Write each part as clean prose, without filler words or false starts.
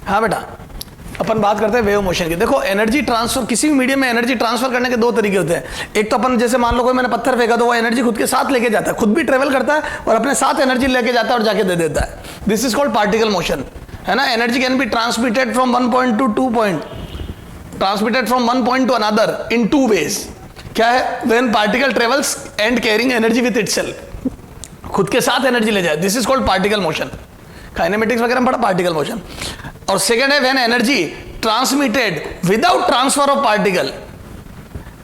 हाँ बेटा, अपन बात करते हैं वेव मोशन की। देखो एनर्जी ट्रांसफर, किसी भी मीडियम में एनर्जी ट्रांसफर करने के दो तरीके होते हैं। एक तो अपन जैसे मान लो कोई मैंने पत्थर फेंका तो वो एनर्जी खुद के साथ लेके जाता है, खुद भी ट्रेवल करता है और अपने साथ एनर्जी लेके जाता है और जाके दे देता है। This is called particle motion, है ना। Energy can be transmitted from one point to to point, transmitted from one point to another in two ways. क्या है? When particle travels and carrying energy with itself, खुद के साथ energy ले जाए, this is called particle motion. Kinematics वगैरह में पढ़ा पार्टिकल मोशन। और सेकेंड है when energy transmitted without transfer of particle,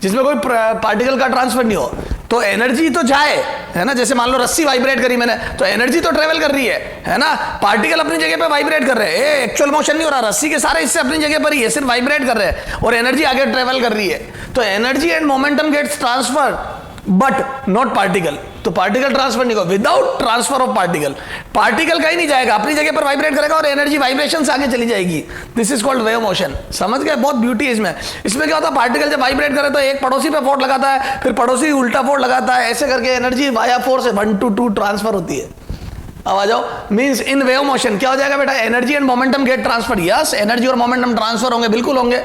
जिसमें कोई पार्टिकल का ट्रांसफर नहीं हो, तो एनर्जी तो जाए, है ना। जैसे मान लो रस्सी वाइब्रेट करी मैंने, तो एनर्जी तो ट्रेवल कर रही है ना। पार्टिकल अपनी जगह पे वाइब्रेट कर रहे हैं, एक्चुअल मोशन नहीं हो रहा, रस्सी के सारे हिस्से अपनी जगह पर ही है, सिर्फ वाइब्रेट कर रहे हैं और एनर्जी आगे ट्रेवल कर रही है। तो energy and momentum gets transfer but not particle. तो पार्टिकल ट्रांसफर नहीं होगा without transfer of particle. Particle कहीं नहीं जाएगा, अपनी जगह पर वाइब्रेट करेगा और एनर्जी वाइब्रेशन से आगे चली जाएगी। This is called wave motion. समझ गए? बहुत ब्यूटी है इसमें। इसमें क्या होता है, पार्टिकल जब वाइब्रेट करे तो एक पड़ोसी पे फोर्स लगाता है, फिर पड़ोसी उल्टा फोर्स लगाता है, ऐसे करके एनर्जी वाया फोर्स से 1 to 2 ट्रांसफर होती है। अब आ जाओ, मींस इन वेव मोशन क्या हो जाएगा बेटा, energy and momentum get transfer. Yes, energy और मोमेंटम ट्रांसफर होंगे, बिल्कुल होंगे।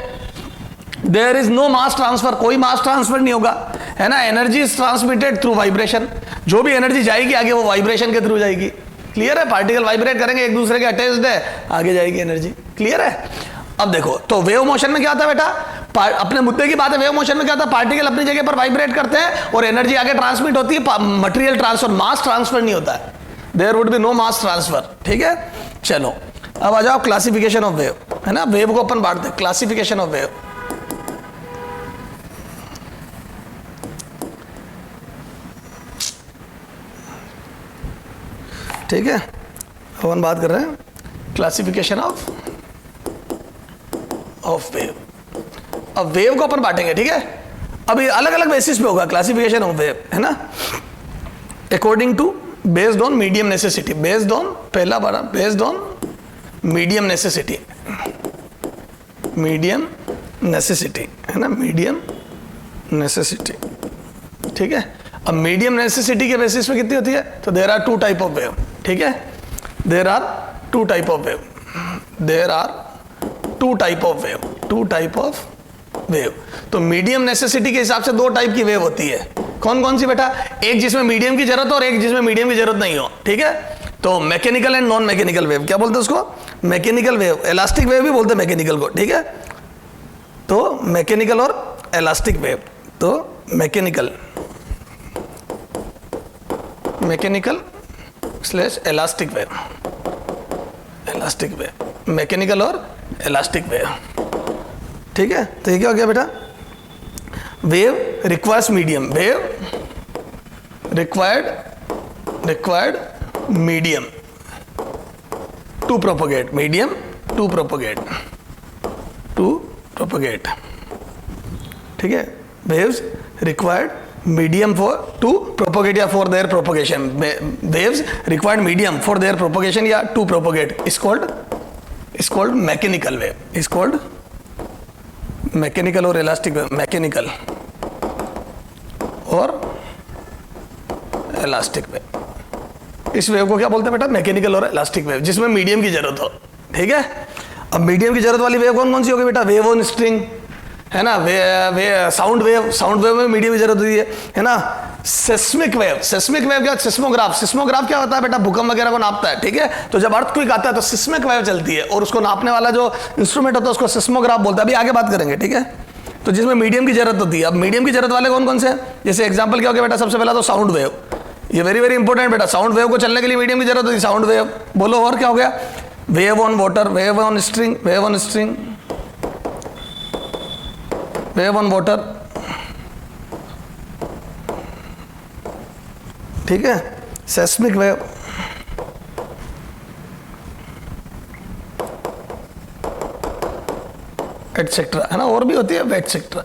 There is no mass transfer, कोई मास ट्रांसफर नहीं होगा, है ना। Energy is transmitted through vibration, जो भी एनर्जी जाएगी आगे वो वाइब्रेशन के थ्रू जाएगी। क्लियर है? पार्टिकल वाइब्रेट करेंगे, एक दूसरे के अटैच्ड है, आगे जाएगी एनर्जी। क्लियर है? अब देखो, तो वेव मोशन में क्या होता है बेटा, अपने मुद्दे की बात है। वेव मोशन में क्या होता है, पार्टिकल अपनी जगह पर वाइब्रेट करते हैं और एनर्जी आगे ट्रांसमिट होती है, मटेरियल ट्रांसफर, मास ट्रांसफर नहीं होता है। There would be no mass transfer. ठीक है, चलो अब आ जाओ क्लासिफिकेशन ऑफ वेव, है ना। वेव को अपन बांटते हैं, क्लासिफिकेशन ऑफ वेव। ठीक है, अपन बात कर रहे हैं क्लासिफिकेशन ऑफ वेव। अब वेव को अपन बांटेंगे, ठीक है। अभी अलग अलग बेसिस पे होगा क्लासिफिकेशन ऑफ वेव, है ना। According to, based on medium necessity, based on, पहला बारा based on medium necessity, medium necessity, है ना, मीडियम नेसेसिटी। ठीक है, अब मीडियम नेसेसिटी के बेसिस पे कितनी होती है, तो there are 2 type of wave. ठीक है, there are 2 type of wave, there are 2 type of wave, 2 type of wave. तो मीडियम नेसेसिटी के हिसाब से 2 टाइप की वेव होती है। कौन कौन सी बेटा, एक जिसमें मीडियम की जरूरत हो और एक जिसमें मीडियम की जरूरत नहीं हो। ठीक है, तो mechanical and non mechanical wave, क्या बोलते हैं उसको, मैकेनिकल वेव, इलास्टिक वेव भी बोलते हैं मैकेनिकल को। ठीक है, तो मैकेनिकल और इलास्टिक वेव, तो mechanical slash elastic wave, elastic wave, mechanical और इलास्टिक वेव। ठीक है, तो ये क्या हो गया बेटा, wave requires medium, wave required medium to propagate, medium to propagate, ठीक है। Waves required medium for to propagate या for their propagation, waves required medium for their propagation या to propagate is called mechanical wave, is called mechanical और elastic wave, mechanical और elastic wave. इस wave को क्या बोलते हैं बेटा, मैकेनिकल और इलास्टिक वेव, जिसमें मीडियम की जरूरत हो। ठीक है, अब मीडियम की जरूरत वाली वेव कौन कौन सी होगी बेटा, वेव ऑन स्ट्रिंग, है ना, साउंड वेव में मीडियम की जरूरत होती है ना। सेस्मिक वेव, सेस्मिक वेव क्या, सिस्मोग्राफ, सिस्मोग्राफ क्या होता है बेटा, भूकंप वगैरह को नापता है। ठीक है, तो जब अर्थक्वेक आता है तो सिस्मिक वेव चलती है और उसको नापने वाला जो इंस्ट्रूमेंट होता है उसको सिस्मोग्राफ बोलता है। अभी आगे बात करेंगे, ठीक है। तो जिसमें मीडियम की जरूरत होती है, अब मीडियम की जरूरत वाले कौन कौन से, जैसे एग्जाम्पल क्या हो गया बेटा, सबसे पहला तो साउंड वेव, ये वेरी वेरी इंपॉर्टेंट बेटा। साउंड वेव को चलने के लिए मीडियम की जरूरत होती है, साउंड वेव। बोलो और क्या हो गया, wave on water, wave on string, wave on string, wave on water. ठीक है, सेस्मिक वेव, एटसेट्रा, है ना, और भी होती है एटसेट्रा,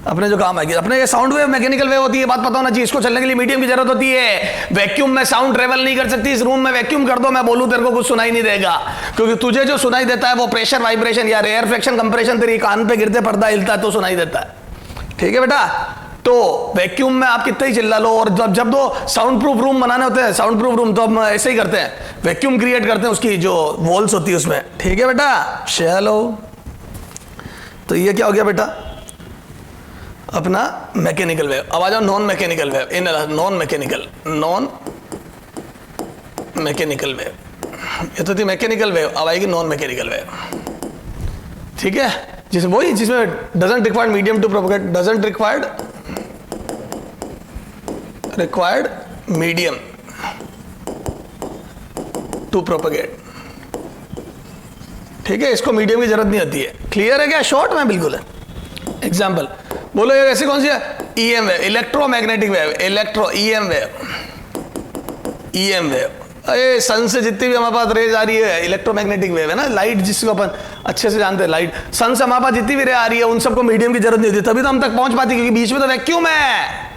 अपने जो काम आएगी। अपने ये साउंड वेव मैकेनिकल वेव होती है, बात पता होना चाहिए। इसको चलने के लिए मीडियम की जरूरत होती है। वैक्यूम में साउंड ट्रेवल नहीं कर सकती। इस रूम में वैक्यूम कर दो, मैं बोलूं तेरे को कुछ सुनाई नहीं देगा, क्योंकि तुझे जो सुनाई देता है वो प्रेशर, वाइब्रेशन या एयर फ्रैक्शन, कंप्रेशन, तेरी कान पे गिरते पर्दा हिलता है तो सुनाई देता है। ठीक है बेटा, तो वैक्यूम में आप कितना ही चिल्ला लो, और जब दो साउंड प्रूफ रूम बनाने होते हैं, साउंड प्रूफ रूम, तो हम ऐसे ही करते हैं, वैक्यूम क्रिएट करते हैं उसकी जो वॉल्स होती है उसमें। ठीक है बेटा, चलो। तो ये क्या हो गया बेटा अपना मैकेनिकल वेव। अब आ जाओ non mechanical wave. In non mechanical wave, ये तो थी मैकेनिकल वेव, अब आएगी नॉन मैकेनिकल वेव। ठीक है, जिसमें doesn't required medium to propagate, doesn't required medium to propagate. ठीक है, इसको मीडियम की जरूरत नहीं होती है। क्लियर है क्या? शॉर्ट में बिल्कुल है। एग्जाम्पल बोलो, ये ऐसी कौन सी है? EM wave, electromagnetic wave, EM wave. अरे सन से जितनी भी हमारे पास रेज आ रही है, इलेक्ट्रोमैग्नेटिक वेव है ना, लाइट जिसको अपन अच्छे से जानते हैं, लाइट सन से हमारे पास जितनी भी रे आ रही है उन सबको मीडियम की जरूरत नहीं होती, तभी तो हम तक पहुंच पाती, क्योंकि बीच में तो वैक्यूम है।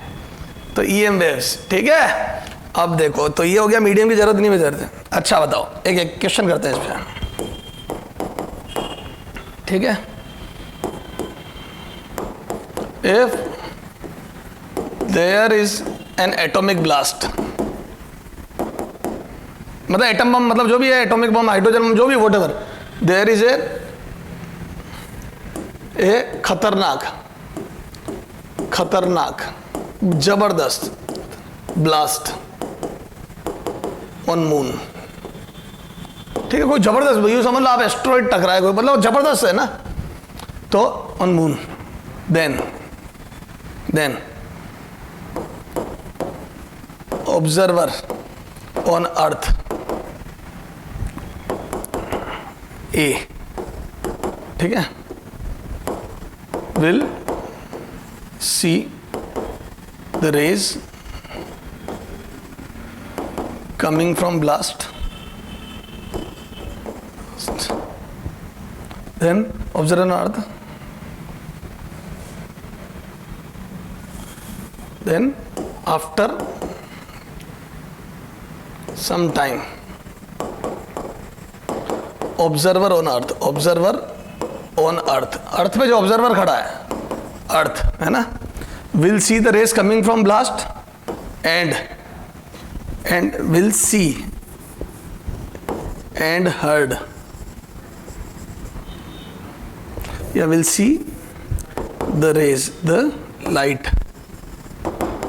तो ईएम वेव्स। ठीक है, अब देखो, तो ये हो गया मीडियम की जरूरत नहीं है जरूरत है। अच्छा बताओ, एक क्वेश्चन करते हैं इस पर। ठीक है, if there is an atomic blast, मतलब एटम बम, मतलब जो भी है, एटॉमिक बम, हाइड्रोजन बम, जो भी, व्हाटएवर, देयर इज ए खतरनाक जबरदस्त ब्लास्ट ऑन मून। ठीक है, कोई जबरदस्त, भाई समझ लो आप, एस्ट्रॉइड टकरा है कोई, मतलब जबरदस्त है ना, तो on moon, then observer on earth a, ठीक है, will see the rays coming from blast, then observe on earth, then after some time observer on earth, अर्थ पे जो ऑब्जर्वर खड़ा है, अर्थ है ना, will see the rays coming from blast and will see and heard, will see the rays, the light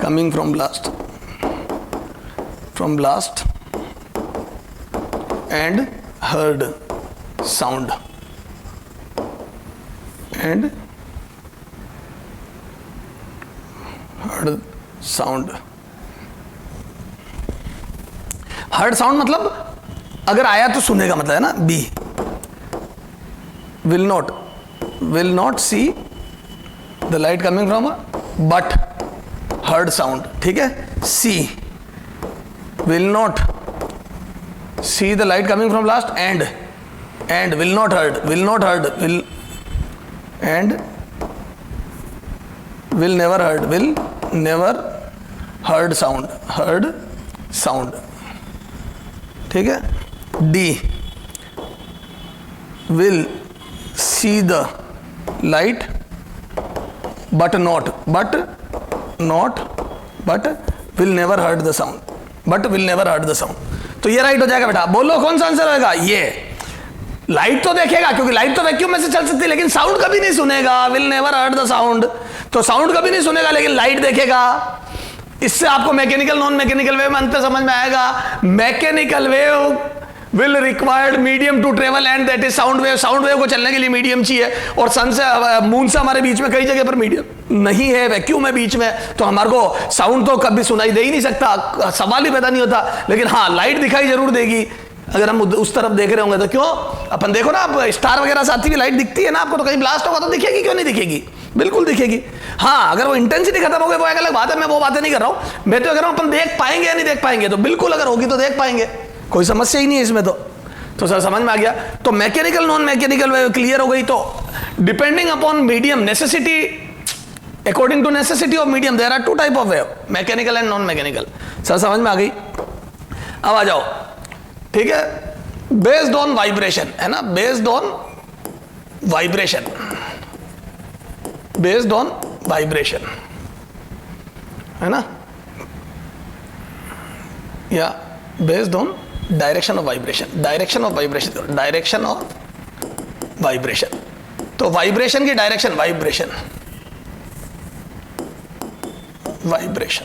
coming from blast and heard sound heard sound मतलब अगर आया तो सुनेगा, मतलब है ना। B, will not see the light coming from but heard sound. ठीक है, C, will not see the light coming from blast and will not heard will never heard sound. ठीक है, D, will see the light but will never heard the sound, तो ये right हो जाएगा बेटा। बोलो कौन सा आंसर होगा? ये लाइट तो देखेगा, क्योंकि लाइट तो वैक्यूम में से चल सकती है, लेकिन साउंड कभी नहीं सुनेगा, will never heard the sound, तो साउंड कभी नहीं सुनेगा लेकिन लाइट देखेगा। इससे आपको मैकेनिकल नॉन मैकेनिकल वेव में अंतर समझ में आएगा। Mechanical wave will required medium to travel and that is sound wave. Sound wave को चलने के लिए मीडियम चाहिए, और सन से मून से हमारे बीच में कई जगह पर मीडियम नहीं है, वैक्यूम है बीच में, तो हमारे को साउंड तो कभी सुनाई दे ही नहीं सकता, सवाल ही पैदा नहीं होता। लेकिन हाँ, लाइट दिखाई जरूर देगी अगर हम उस तरफ देख रहे होंगे तो। क्यों? अपन देखो ना, आप स्टार वगैरह से आती हुई लाइट दिखती है ना आपको, तो कहीं ब्लास्ट होगा तो दिखेगी, क्यों नहीं दिखेगी? बिल्कुल दिखेगी। हाँ, अगर वो इंटेंसिटी खत्म हो गई वो एक अलग बात है, मैं वो बातें नहीं कर रहा हूं। मैं तो कह रहा हूं अपन देख पाएंगे या नहीं देख पाएंगे, तो बिल्कुल अगर होगी तो देख पाएंगे, कोई समस्या ही नहीं है इसमें। तो सर समझ में आ गया। तो mechanical non mechanical wave clear हो गई। तो depending upon medium, necessity, according to necessity of medium there are two type of wave, mechanical and non mechanical. Sir समझ में आ गई। अब आ जाओ, ठीक है, बेस्ड ऑन वाइब्रेशन है ना, बेस्ड ऑन वाइब्रेशन है ना, या based on direction of vibration, direction of vibration, direction of vibration. तो वाइब्रेशन की डायरेक्शन, वाइब्रेशन, वाइब्रेशन,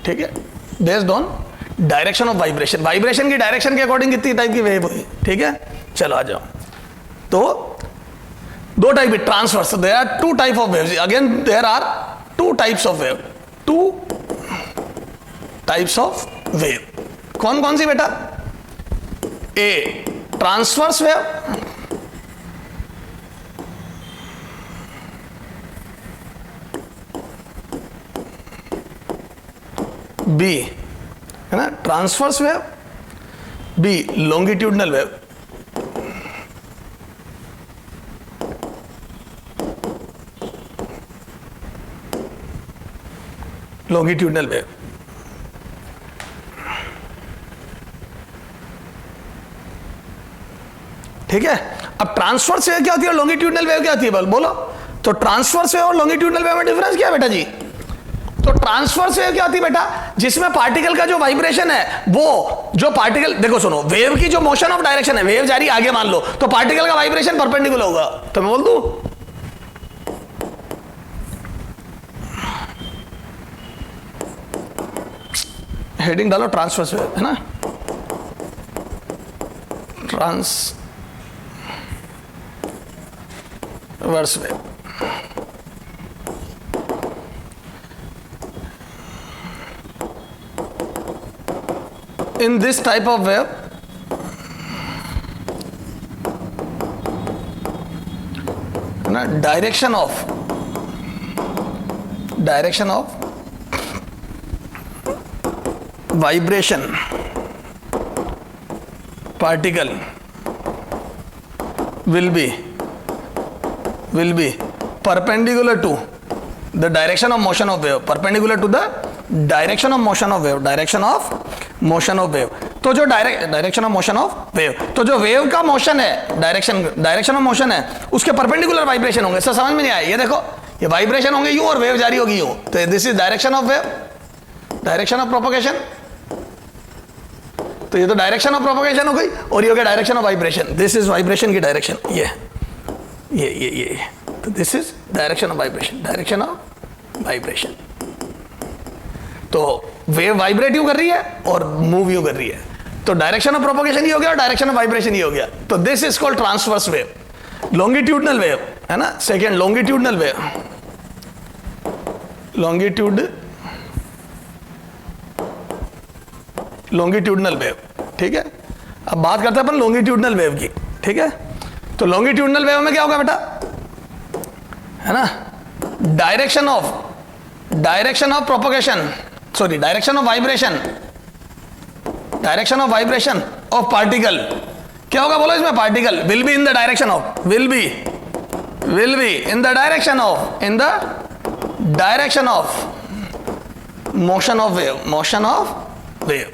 ठीक है, based on direction of vibration. Vibration की डायरेक्शन के अकॉर्डिंग कितनी टाइप की वेव हुई, ठीक है। चलो आ जाओ। तो दो टाइप है transverse, there are two type of waves, again there are two types of wave, two types of wave. कौन कौन सी बेटा? ए ट्रांसवर्स वेव, बी है ना ट्रांसवर्स वेव, बी लॉन्गिट्यूडनल वेव। लॉन्गिट्यूडनल वेव, ठीक है। अब ट्रांसवर्स वेव क्या होती है और लॉन्गिट्यूडनल वेव क्या होती है बोलो? तो ट्रांसवर्स वेव और लॉन्गिट्यूडनल वेव में डिफरेंस क्या है बेटा जी? तो ट्रांसवर्स वेव क्या होती है बेटा? जिसमें पार्टिकल का जो वाइब्रेशन है वो जो पार्टिकल, देखो सुनो, वेव की जो मोशन ऑफ डायरेक्शन है, वेव जा रही आगे मान लो, तो पार्टिकल का वाइब्रेशन परपेंडिकुलर होगा। तो मैं बोल दूं हेडिंग डालो ट्रांसवर्स वेव, है ना, transverse wave. In this type of wave, direction of vibration particle will be perpendicular to the direction of motion of wave, perpendicular to the direction of motion of wave, direction of motion of wave. तो जो direction of motion of wave, तो जो wave का motion है, direction of motion है, उसके perpendicular vibration होंगे। समझ में नहीं आया? ये देखो, ये वाइब्रेशन होंगे यूं और वेव जारी होगी यूं, तो this is direction of wave, direction of propagation. तो ये तो डायरेक्शन ऑफ प्रोपगेशन हो गई, और ये हो गया direction of vibration. This is vibration की डायरेक्शन, ये तो this is direction of vibration, direction of vibration. तो वेव वाइब्रेट यूं कर रही है और मूव यूं कर रही है, तो डायरेक्शन ऑफ प्रोपगेशन ये हो गया और डायरेक्शन ऑफ वाइब्रेशन ये हो गया। तो this is called transverse wave. Longitudinal wave है ना, second longitudinal wave, longitudinal wave, ठीक है। अब बात करते हैं अपन लॉन्गिट्यूडनल वेव की, ठीक है। तो लॉन्गिट्यूडनल वेव में क्या होगा बेटा, है ना, direction of propagation, sorry direction of vibration of particle. क्या होगा बोलो इसमें? Particle will be in the direction of, will be in the direction of motion of wave,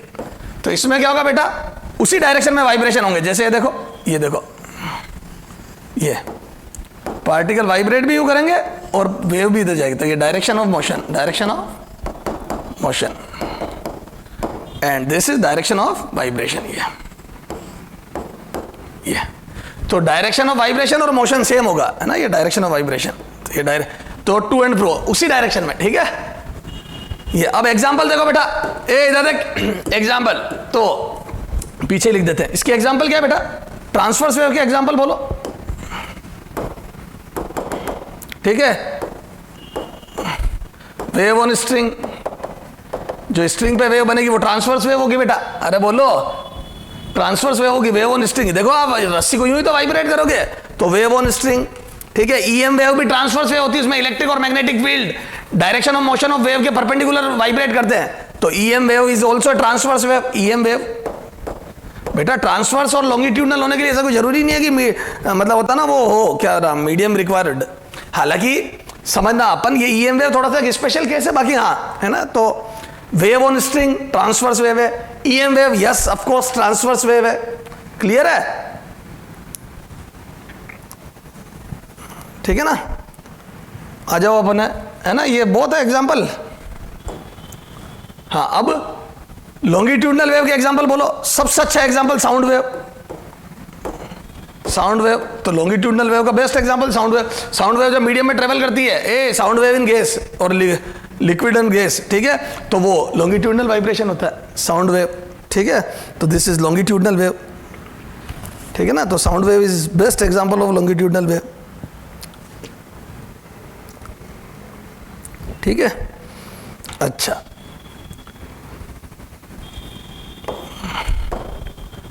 तो इसमें क्या होगा बेटा? उसी डायरेक्शन में वाइब्रेशन होंगे। जैसे ये देखो, ये पार्टिकल वाइब्रेट भी यूं करेंगे और वेव भी इधर जाएगी, तो ये direction of motion, and this is direction of vibration. ये तो डायरेक्शन ऑफ वाइब्रेशन और मोशन सेम होगा, है ना, ये डायरेक्शन ऑफ वाइब्रेशन, तो ये तो टू एंड फ्रो उसी डायरेक्शन में, ठीक है। ये अब एग्जांपल देखो बेटा, इधर देख एग्जांपल, तो पीछे लिख देते हैं। इसकी एग्जांपल क्या है बेटा? ट्रांसवर्स वेव की एग्जांपल बोलो, ठीक है। वेव ऑन स्ट्रिंग, जो स्ट्रिंग पे वेव बनेगी वो ट्रांसवर्स वेव होगी बेटा। अरे बोलो, ट्रांसवर्स वेव होगी, वेव ऑन स्ट्रिंग। देखो आप रस्सी को यूं ही तो वाइब्रेट करोगे, तो वेव ऑन स्ट्रिंग, ठीक है। ईएम वेव भी ट्रांसवर्स वेव होती है, उसमें इलेक्ट्रिक और magnetic field direction of motion of wave के परपेंडिकुलर वाइब्रेट करते हैं, तो EM wave is also transverse wave. EM wave बेटा ट्रांसवर्स और लॉन्गिट्यूडनल होने के लिए ऐसा कोई जरूरी नहीं है कि मतलब होता ना वो हो क्या मीडियम रिक्वायर्ड। हालांकि समझना अपन, ये ईएम वेव थोड़ा सा स्पेशल केस है, बाकी हाँ, है ना। तो wave on string transverse wave है, EM wave yes of course transverse wave है। क्लियर है? ठीक है ना, आ जाओ अपन, है ना, ये बहुत है एग्जांपल। हाँ, अब लॉन्गिट्यूडनल वेव के एग्जांपल बोलो। सबसे अच्छा example sound wave. Sound wave, तो लॉन्गिट्यूडनल वेव का best example sound wave. Sound wave जब मीडियम में ट्रेवल करती है, ए साउंड वेव इन गैस और लिक्विड एंड गैस, ठीक है, तो वो लॉन्गिट्यूडनल वाइब्रेशन होता है साउंड वेव, ठीक है। तो दिस इज लॉन्गिट्यूडनल वेव, ठीक है ना। तो sound wave is best example of longitudinal wave, ठीक है। अच्छा,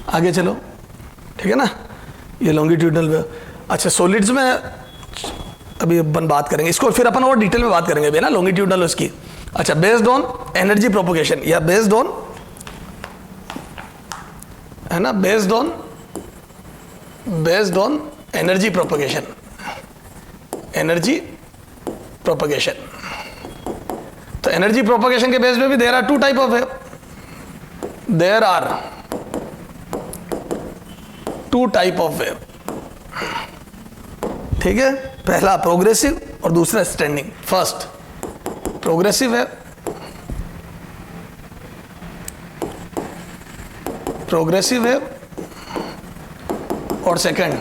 आगे चलो, ठीक है ना, ये लॉन्गिट्यूडनल वेव। अच्छा, सॉलिड्स में अभी अपन बात करेंगे इसको, फिर अपन और डिटेल में बात करेंगे अभी ना लॉन्गिट्यूडनल उसकी। अच्छा, बेस्ड ऑन एनर्जी प्रोपोगेशन या बेस्ड ऑन, है ना, based on energy propagation, energy propagation. तो एनर्जी प्रोपोगेशन के बेस पे भी there are two type of wave, there are two type of wave, ठीक है। पहला प्रोग्रेसिव और दूसरा standing. First progressive wave, progressive wave, और second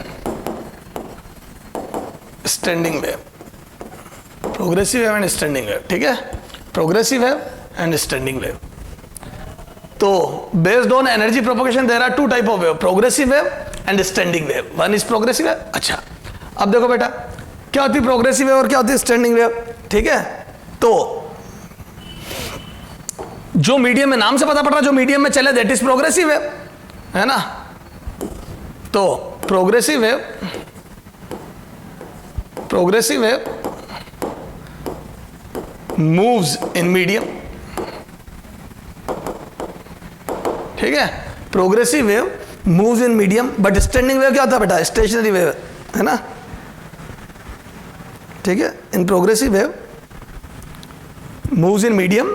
standing wave, progressive wave and standing wave, ठीक है। Progressive wave and standing wave. तो based on energy propagation there are two type of wave, progressive wave and standing wave. One is progressive wave. अच्छा, अब देखो बेटा, क्या होती है प्रोग्रेसिव वेव और क्या होती है स्टैंडिंग वेव, ठीक है। तो जो मीडियम में, नाम से पता पड़ रहा, जो मीडियम में चले दैट इज प्रोग्रेसिव वेव, है ना। तो progressive wave, progressive wave moves in medium, ठीक है। Progressive wave moves in medium, but standing wave क्या होता है बेटा, स्टेशनरी वेव, है ना, ठीक है। इन progressive wave moves in medium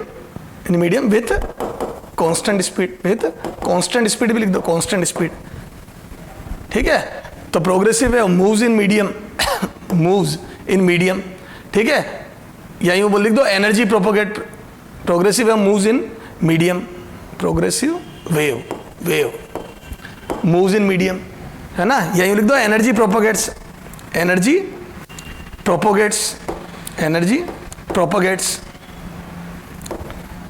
with constant speed, with constant speed भी लिख दो, कांस्टेंट स्पीड, ठीक है। तो progressive wave moves in medium, moves in medium, ठीक है, या यूं बोल लिख दो energy propagate, progressive wave moves in medium, progressive wave moves in medium, है ना, या यूं लिख दो energy propagates, energy propagates, energy propagates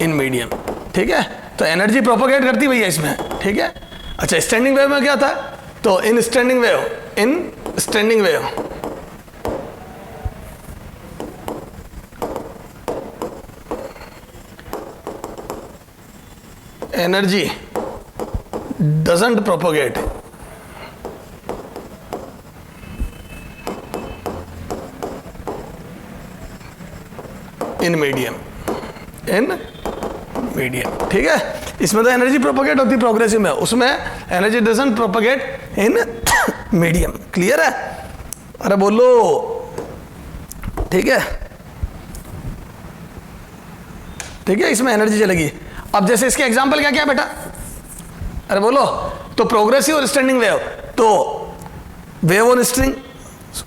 in medium, ठीक है। तो एनर्जी प्रोपोगेट करती भैया इसमें, ठीक है। अच्छा, स्टैंडिंग वेव में क्या था, तो इन standing wave energy doesn't propagate in medium, ठीक है। इसमें तो एनर्जी प्रोपोगेट होती प्रोग्रेसिव में, उसमें energy doesn't propagate in medium. Clear है? अरे बोलो, ठीक है, ठीक है, इसमें एनर्जी चलेगी। अब जैसे इसके एग्जांपल क्या क्या बेटा, अरे बोलो, तो प्रोग्रेसिव और स्टैंडिंग वेव, तो वेव ऑन स्ट्रिंग,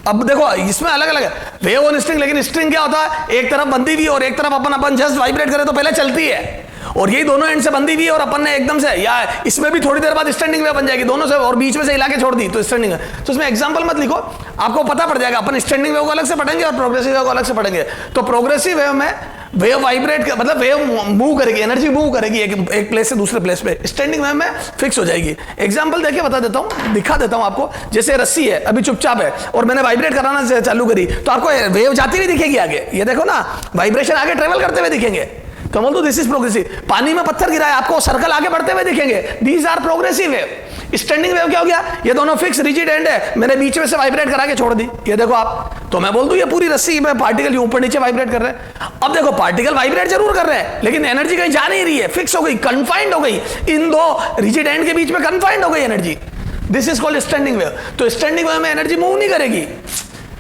अब देखो इसमें अलग अलग है, वेव ऑन स्ट्रिंग, लेकिन स्ट्रिंग क्या होता है, एक तरफ बंधी हुई और एक तरफ अपन जस्ट वाइब्रेट करें तो पहले चलती है, और यही दोनों एंड से बंधी हुई और अपन ने एकदम से, या इसमें भी थोड़ी देर बाद स्टैंडिंग वेव बन जाएगी दोनों से, और बीच में से हिला के छोड़ दी तो स्टैंडिंग है। तो इसमें एग्जांपल मत लिखो, आपको पता पड़ जाएगा, अपन स्टैंडिंग वेव को अलग से पढ़ेंगे और प्रोग्रेसिव वेव को अलग से पढ़ेंगे। तो प्रोग्रेसिव वेव में वेव वाइब्रेट, मतलब वेव मूव करेगी, एनर्जी मूव करेगी एक प्लेस से दूसरे प्लेस पे। स्टैंडिंग वेव में फिक्स हो जाएगी। एग्जांपल देखिए बता देता हूं, दिखा देता हूं आपको। जैसे रस्सी है, अभी चुपचाप है और मैंने वाइब्रेट कराना चालू करी, तो आपको वेव जाती हुई दिखेगी आगे, ये देखो ना, वाइब्रेशन आगे ट्रेवल करते हुए दिखेंगे, तो बोल दो दिस इज प्रोग्रेसिव। पानी में पत्थर गिरा है, आपको सर्कल आगे बढ़ते हुए दिखेंगे, these are progressive wave. Standing wave क्या हो गया, ये दोनों फिक्स रिजिड एंड है, मैंने बीच में से वाइब्रेट करा के छोड़ दी, ये देखो आप, तो मैं बोल दूं ये पूरी रस्सी में पार्टिकल ऊपर नीचे वाइब्रेट कर रहे हैं। अब देखो पार्टिकल वाइब्रेट जरूर कर रहे हैं, लेकिन एनर्जी कहीं जा नहीं रही है, फिक्स हो गई, कन्फाइंड हो गई, इन दो रिजिड एंड के बीच में कन्फाइंड हो गई energy. This is called standing wave. तो स्टैंडिंग वेव में एनर्जी मूव नहीं करेगी,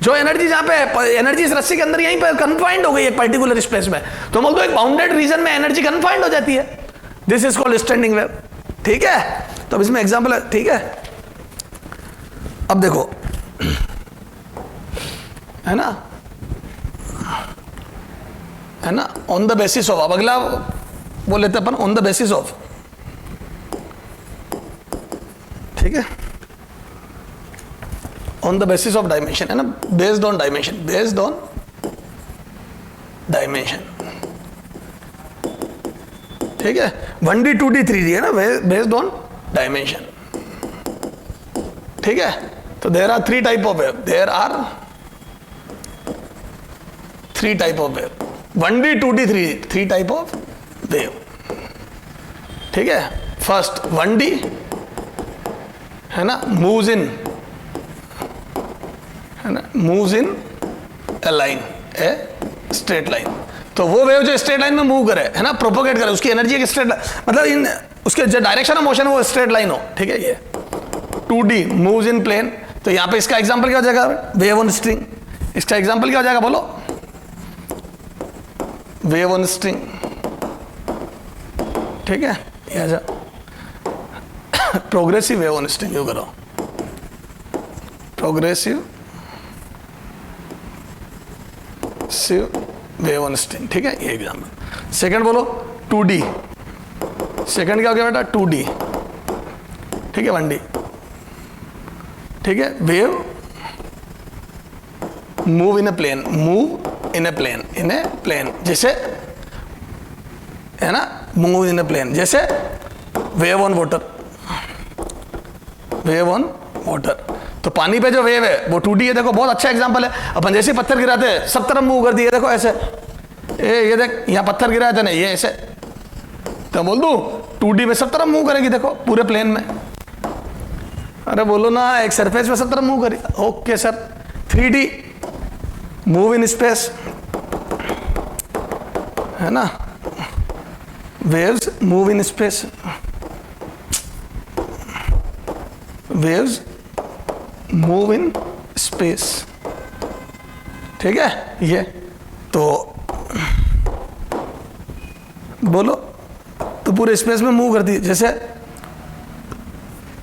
जो एनर्जी जहां पे एनर्जी इस रस्सी के अंदर यहीं पे कन्फाइंड हो गई एक पर्टिकुलर स्पेस में, तो बोल दो एक बाउंडेड रीजन में एनर्जी कन्फाइंड हो जाती है, this is called standing wave, ठीक है। तो अब इसमें एग्जांपल है, ठीक है। अब देखो, है ना, ऑन द बेसिस ऑफ, अब अगला बोल लेते अपन ऑन द बेसिस ऑफ, ठीक है, on the basis of dimension, है ना, based on dimension, based on dimension, ठीक है। 1D 2D 3D है ना, बेस्ड ऑन डायमेंशन, ठीक है। तो there are 3 type of wave, there are 3 type of wave, 1D 2D 3D, 3 type of wave, ठीक है। फर्स्ट 1D है ना, मूव्स इन, है ना, moves in A line, a straight line. तो वो वेव जो स्ट्रेट लाइन में मूव करे, है ना, प्रोपोगेट करे, उसकी एनर्जी एक स्ट्रेट, मतलब इन उसके जो डायरेक्शन ऑफ मोशन वो स्ट्रेट लाइन हो, ठीक है। ये 2D मूव्स इन प्लेन, तो यहां पे इसका एग्जांपल क्या हो जाएगा, वेव ऑन स्ट्रिंग। इसका एग्जांपल क्या हो जाएगा, बोलो, वेव ऑन स्ट्रिंग, ठीक है। ये जा progressive wave on string, you करो, प्रोग्रेसिव वेव ऑन स्ट्रिंग, ठीक है, ये एग्जांपल। सेकंड बोलो 2D, सेकंड क्या हो गया बेटा, 2D, ठीक है, 1D, ठीक है। Wave move in a plane, move in a plane, in a plane, जैसे, है ना, मूव इन ए प्लेन, जैसे wave on water, wave on water. तो पानी पे जो वेव है वो 2D है, देखो बहुत अच्छा एग्जांपल है। अपन जैसे पत्थर गिराते हैं सब तरफ मूव कर दिए, देखो ऐसे, ये देख यहाँ पत्थर गिराया था ना, ये ऐसे, तो बोल दूं 2D में सब तरफ मूव करेगी, देखो पूरे प्लेन में। अरे बोलो ना, एक सरफेस में सब तरफ मूव करेगी, okay sir. 3D move in space, है ना, waves move in space, waves move in space, ठीक है। ये तो बोलो, तो पूरे स्पेस में मूव करती है, जैसे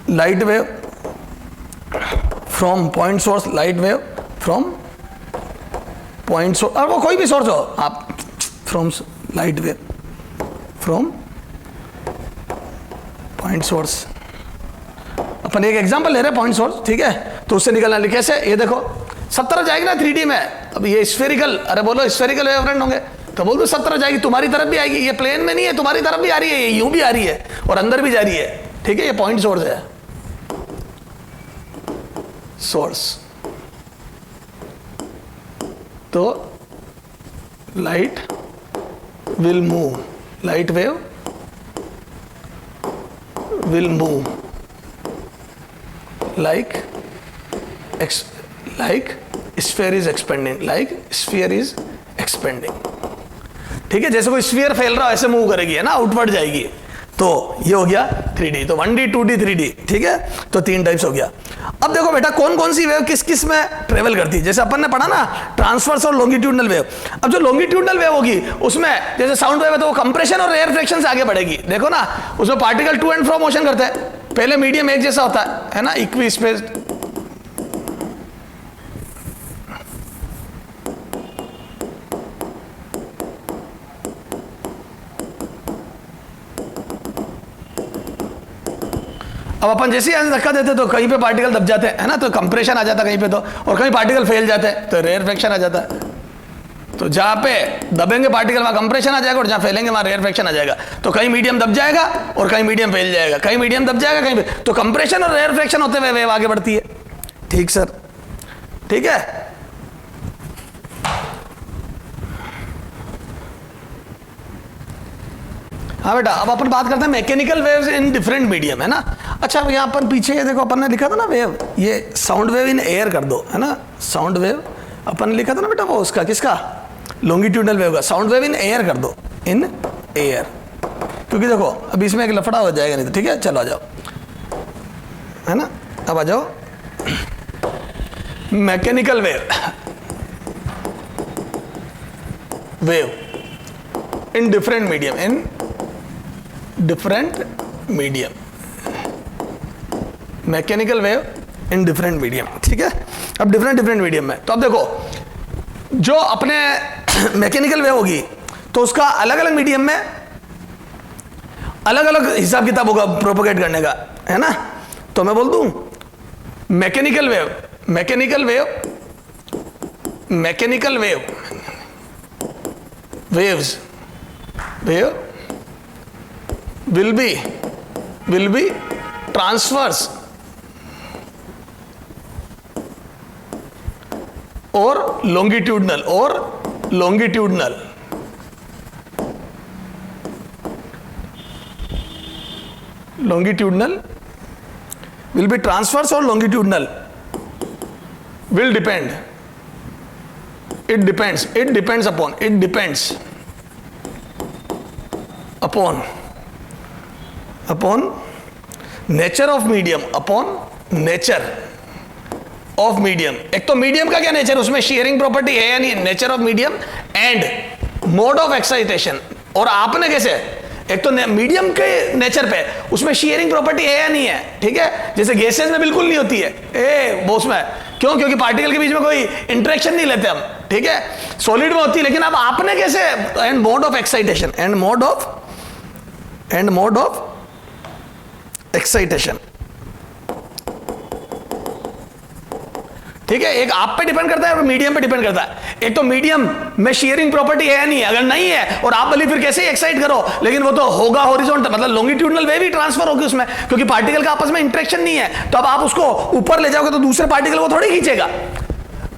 light wave from point source, light wave from point source, और वो कोई भी सोर्स हो आप, from light wave from point source. अपन एक एग्जांपल ले रहे हैं पॉइंट सोर्स, ठीक है, तो उससे निकलना लिखे कैसे, ये देखो सब तरफ जाएगी ना 3D में। अब ये स्फेरिकल, अरे बोलो स्फेरिकल वेव फ्रंट होंगे, तो बोल दो सब तरफ जाएगी, तुम्हारी तरफ भी आएगी, ये प्लेन में नहीं है, तुम्हारी तरफ भी आ रही है, ये यूं भी आ रही है और अंदर भी जा रही है, ठीक है। ये पॉइंट सोर्स है, सोर्स। तो light will move, light wave will move like sphere is expanding, like sphere is expanding, ठीक है। जैसे कोई स्फीयर फैल रहा है ऐसे मूव करेगी, है ना, आउटवर्ड जाएगी। तो ये हो गया 3D, तो 1D 2D 3D, ठीक है। तो 3 टाइप्स हो गया। अब देखो बेटा कौन कौन सी वेव किस किस में ट्रेवल करती है, जैसे अपन ने पढ़ा ना ट्रांसवर्स और लॉन्गिट्यूडनल वेव। अब जो लॉन्गिट्यूडनल वेव होगी उसमें जैसे साउंड वेव है तो वो कंप्रेशन और रेयरफेक्शन से आगे बढ़ेगी, देखो ना, उसमें particle to and fro motion करते हैं, पहले मीडियम एक जैसा होता है ना, इक्वी स्पेस्ड, अब अपन जैसे ही धक्का देते तो कहीं पे पार्टिकल दब जाते हैं, है ना, तो कंप्रेशन आ जाता है कहीं पे, तो और कहीं पार्टिकल फैल जाते हैं तो रेयरफेक्शन आ जाता है। तो जहाँ पे दबेंगे पार्टिकल वहाँ कंप्रेशन आ जाएगा और जहाँ फैलेंगे वहाँ रेयरफेक्शन आ जाएगा। तो कहीं मीडियम दब जाएगा और कहीं मीडियम फैल जाएगा, कहीं मीडियम दब जाएगा कहीं, तो कंप्रेशन और रेयरफेक्शन होते हुए वेव आगे बढ़ती है, ठीक सर, ठीक है। हाँ बेटा, अब अपन बात करते हैं mechanical waves in different medium, है ना। अच्छा यहाँ पर पीछे ये देखो अपन ने लिखा था ना वेव, ये साउंड वेव इन एयर कर दो, है ना, साउंड वेव अपन ने लिखा था ना बेटा, वो उसका किसका, लॉन्गिट्यूडनल वेव का, साउंड वेव इन एयर कर दो, इन एयर, क्योंकि देखो अब इसमें एक लफड़ा हो जाएगा नहीं तो, ठीक है। चलो आ जाओ, है ना, अब आ जाओ mechanical wave, wave in different medium, in different medium, mechanical wave in different medium, ठीक है। अब डिफरेंट मीडियम में, तो अब देखो जो अपने मैकेनिकल वेव होगी तो उसका अलग अलग मीडियम में अलग अलग हिसाब किताब होगा प्रोपोगेट करने का, है ना। तो मैं बोल दूं mechanical wave, mechanical wave, mechanical wave, waves, wave will be transverse or longitudinal, or longitudinal, longitudinal, will be transverse or longitudinal, will depend, it depends, it depends upon, it depends upon nature of medium, upon nature of medium. एक तो medium का क्या nature, उसमें sharing property है या नहीं, nature of medium, and mode of excitation. और आपने कैसे, एक तो मीडियम के नेचर पे उसमें शेयरिंग प्रॉपर्टी है या नहीं है, ठीक है। जैसे गैसेस में बिल्कुल नहीं होती है, वो उसमें क्यों, क्योंकि पार्टिकल के बीच में कोई इंटरेक्शन नहीं लेते हम, ठीक है। सॉलिड में होती है, लेकिन अब आपने कैसे, and mode of excitation, and mode of excitation, ठीक है। एक आप पे डिपेंड करता है और मीडियम पे डिपेंड करता है। एक तो मीडियम में शेयरिंग प्रॉपर्टी है या नहीं है, अगर नहीं है और आप भले फिर कैसे ही एक्साइट करो, लेकिन वो तो होगा हॉरिजॉन्टल, मतलब लॉन्गिट्यूडनल वेव ही ट्रांसफर होगी उसमें, क्योंकि पार्टिकल का आपस में इंटरेक्शन नहीं है। तो अब आप उसको ऊपर ले जाओगे तो दूसरे पार्टिकल को थोड़ी खींचेगा,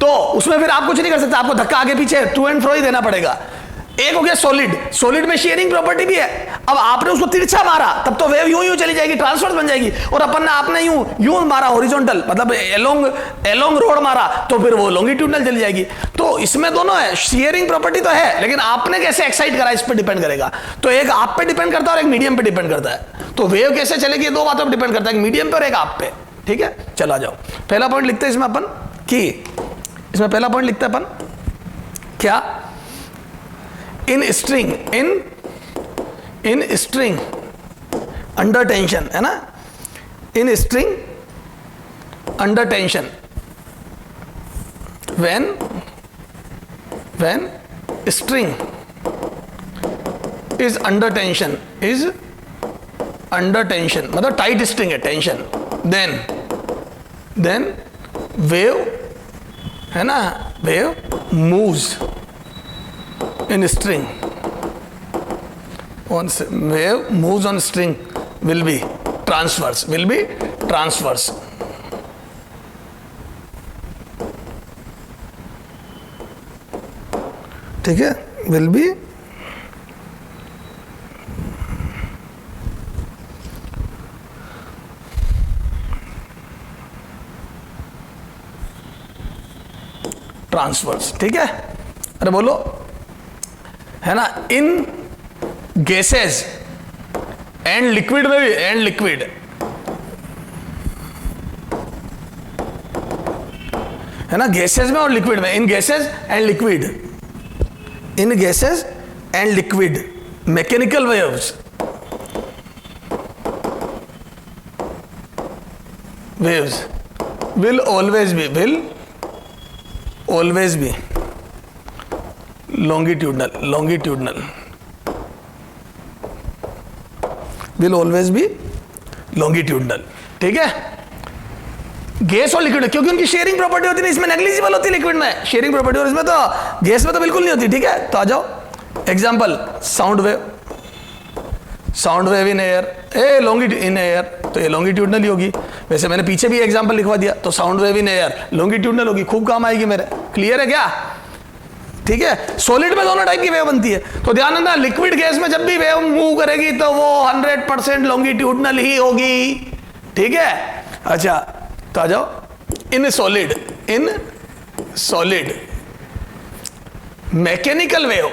तो उसमें फिर आप कुछ नहीं कर सकते, आपको धक्का आगे पीछे टू एंड फ्रो ही देना पड़ेगा। एक हो गया सॉलिड, सॉलिड में शेयरिंग प्रॉपर्टी भी है। अब आपने उसको तिरछा मारा तब तो वेव यूं चली जाएगी, ट्रांसवर्स बन जाएगी, और आपने यूं मारा हॉरिजॉन्टल, मतलब एलोंग रोड मारा, तो फिर वो लॉन्गिट्यूडनल चली जाएगी। तो इसमें दोनों है, शेयरिंग प्रॉपर्टी तो है, लेकिन आपने कैसे एक्साइट करा इस पर डिपेंड करेगा। तो एक आप पे डिपेंड करता है और एक मीडियम पे डिपेंड करता है। तो वेव कैसे चलेगी, दो बातों पर डिपेंड करता है, एक मीडियम पे और एक आप पे, ठीक है। चला जाओ, पहला पॉइंट लिखते हैं इसमें अपन कि, इसमें पहला पॉइंट लिखते हैं अपन क्या, in string under tension, है ना, in string under tension, when string is under tension, मतलब टाइट स्ट्रिंग है, टेंशन, then wave, है ना, wave moves in string, wave moves on string will be transverse, ठीक है, will be transverse, ठीक है। अरे बोलो, है ना, इन गैसेस एंड लिक्विड में भी, एंड लिक्विड, है ना, गैसेस में और लिक्विड में, in gases and liquid, mechanical waves will always be longitudinal, will always be longitudinal, ठीक है। गैस और लिक्विड, क्योंकि उनकी शेयरिंग प्रॉपर्टी होती है, इसमें नेग्लिजिबल होती है लिक्विड में शेयरिंग प्रॉपर्टी, और इसमें तो गैस में तो बिल्कुल नहीं होती, ठीक है। तो आ जाओ example, sound wave in air, in air, तो ये लॉन्गिट्यूडनल ही होगी। वैसे मैंने पीछे भी एग्जांपल लिखवा दिया, तो sound wave in air longitudinal होगी, खूब काम आएगी मेरे, क्लियर है क्या, ठीक है। सॉलिड में दोनों टाइप की वेव बनती है, तो ध्यान रखना, लिक्विड गैस में जब भी वेव मूव करेगी तो वो 100% लॉन्गिट्यूडनल ही होगी, ठीक है। अच्छा, तो आ जाओ, इन सॉलिड मैकेनिकल वेव,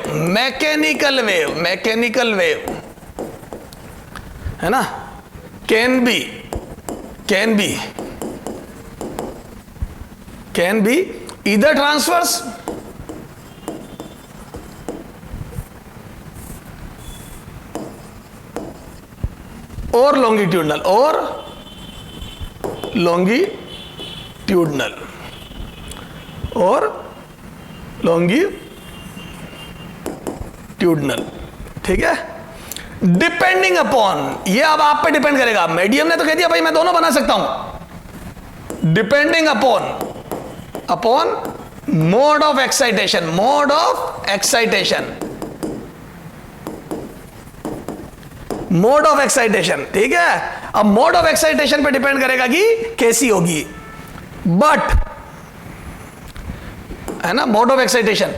है ना, कैन बी ईदर ट्रांसवर्स और longitudinal, ठीक है। डिपेंडिंग अपॉन, ये अब आप पे डिपेंड करेगा। मीडियम ने तो कह दिया भाई मैं दोनों बना सकता हूं। Depending upon mode of excitation, mode of excitation, mode of excitation, ठीक है। अब मोड ऑफ एक्साइटेशन पे डिपेंड करेगा कि कैसी होगी, बट है ना, मोड ऑफ एक्साइटेशन।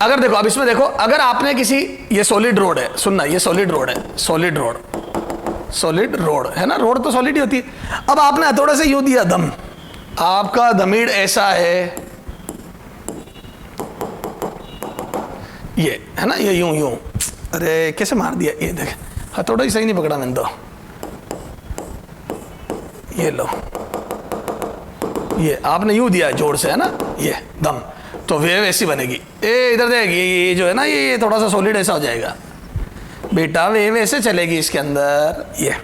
अगर देखो, अब इसमें देखो, अगर आपने किसी, ये सॉलिड रोड है, सुनना, ये सॉलिड रोड है, सॉलिड रोड, सॉलिड रोड है ना, रोड तो सॉलिड ही होती है। अब आपने हथौड़े से यूं दिया दम, आपका दमीड़ ऐसा है, ये है ना, ये यूं यूं, अरे कैसे मार दिया, ये देख, हथौड़ा ही सही नहीं पकड़ा मैंने तो, ये लो, ये आपने यूं दिया जोर से, है ना, ये दम, तो वेव ऐसी बनेगी। ए इधर देख, ये जो है ना, ये थोड़ा सा सॉलिड ऐसा हो जाएगा बेटा, वेव ऐसे चलेगी इसके अंदर, ये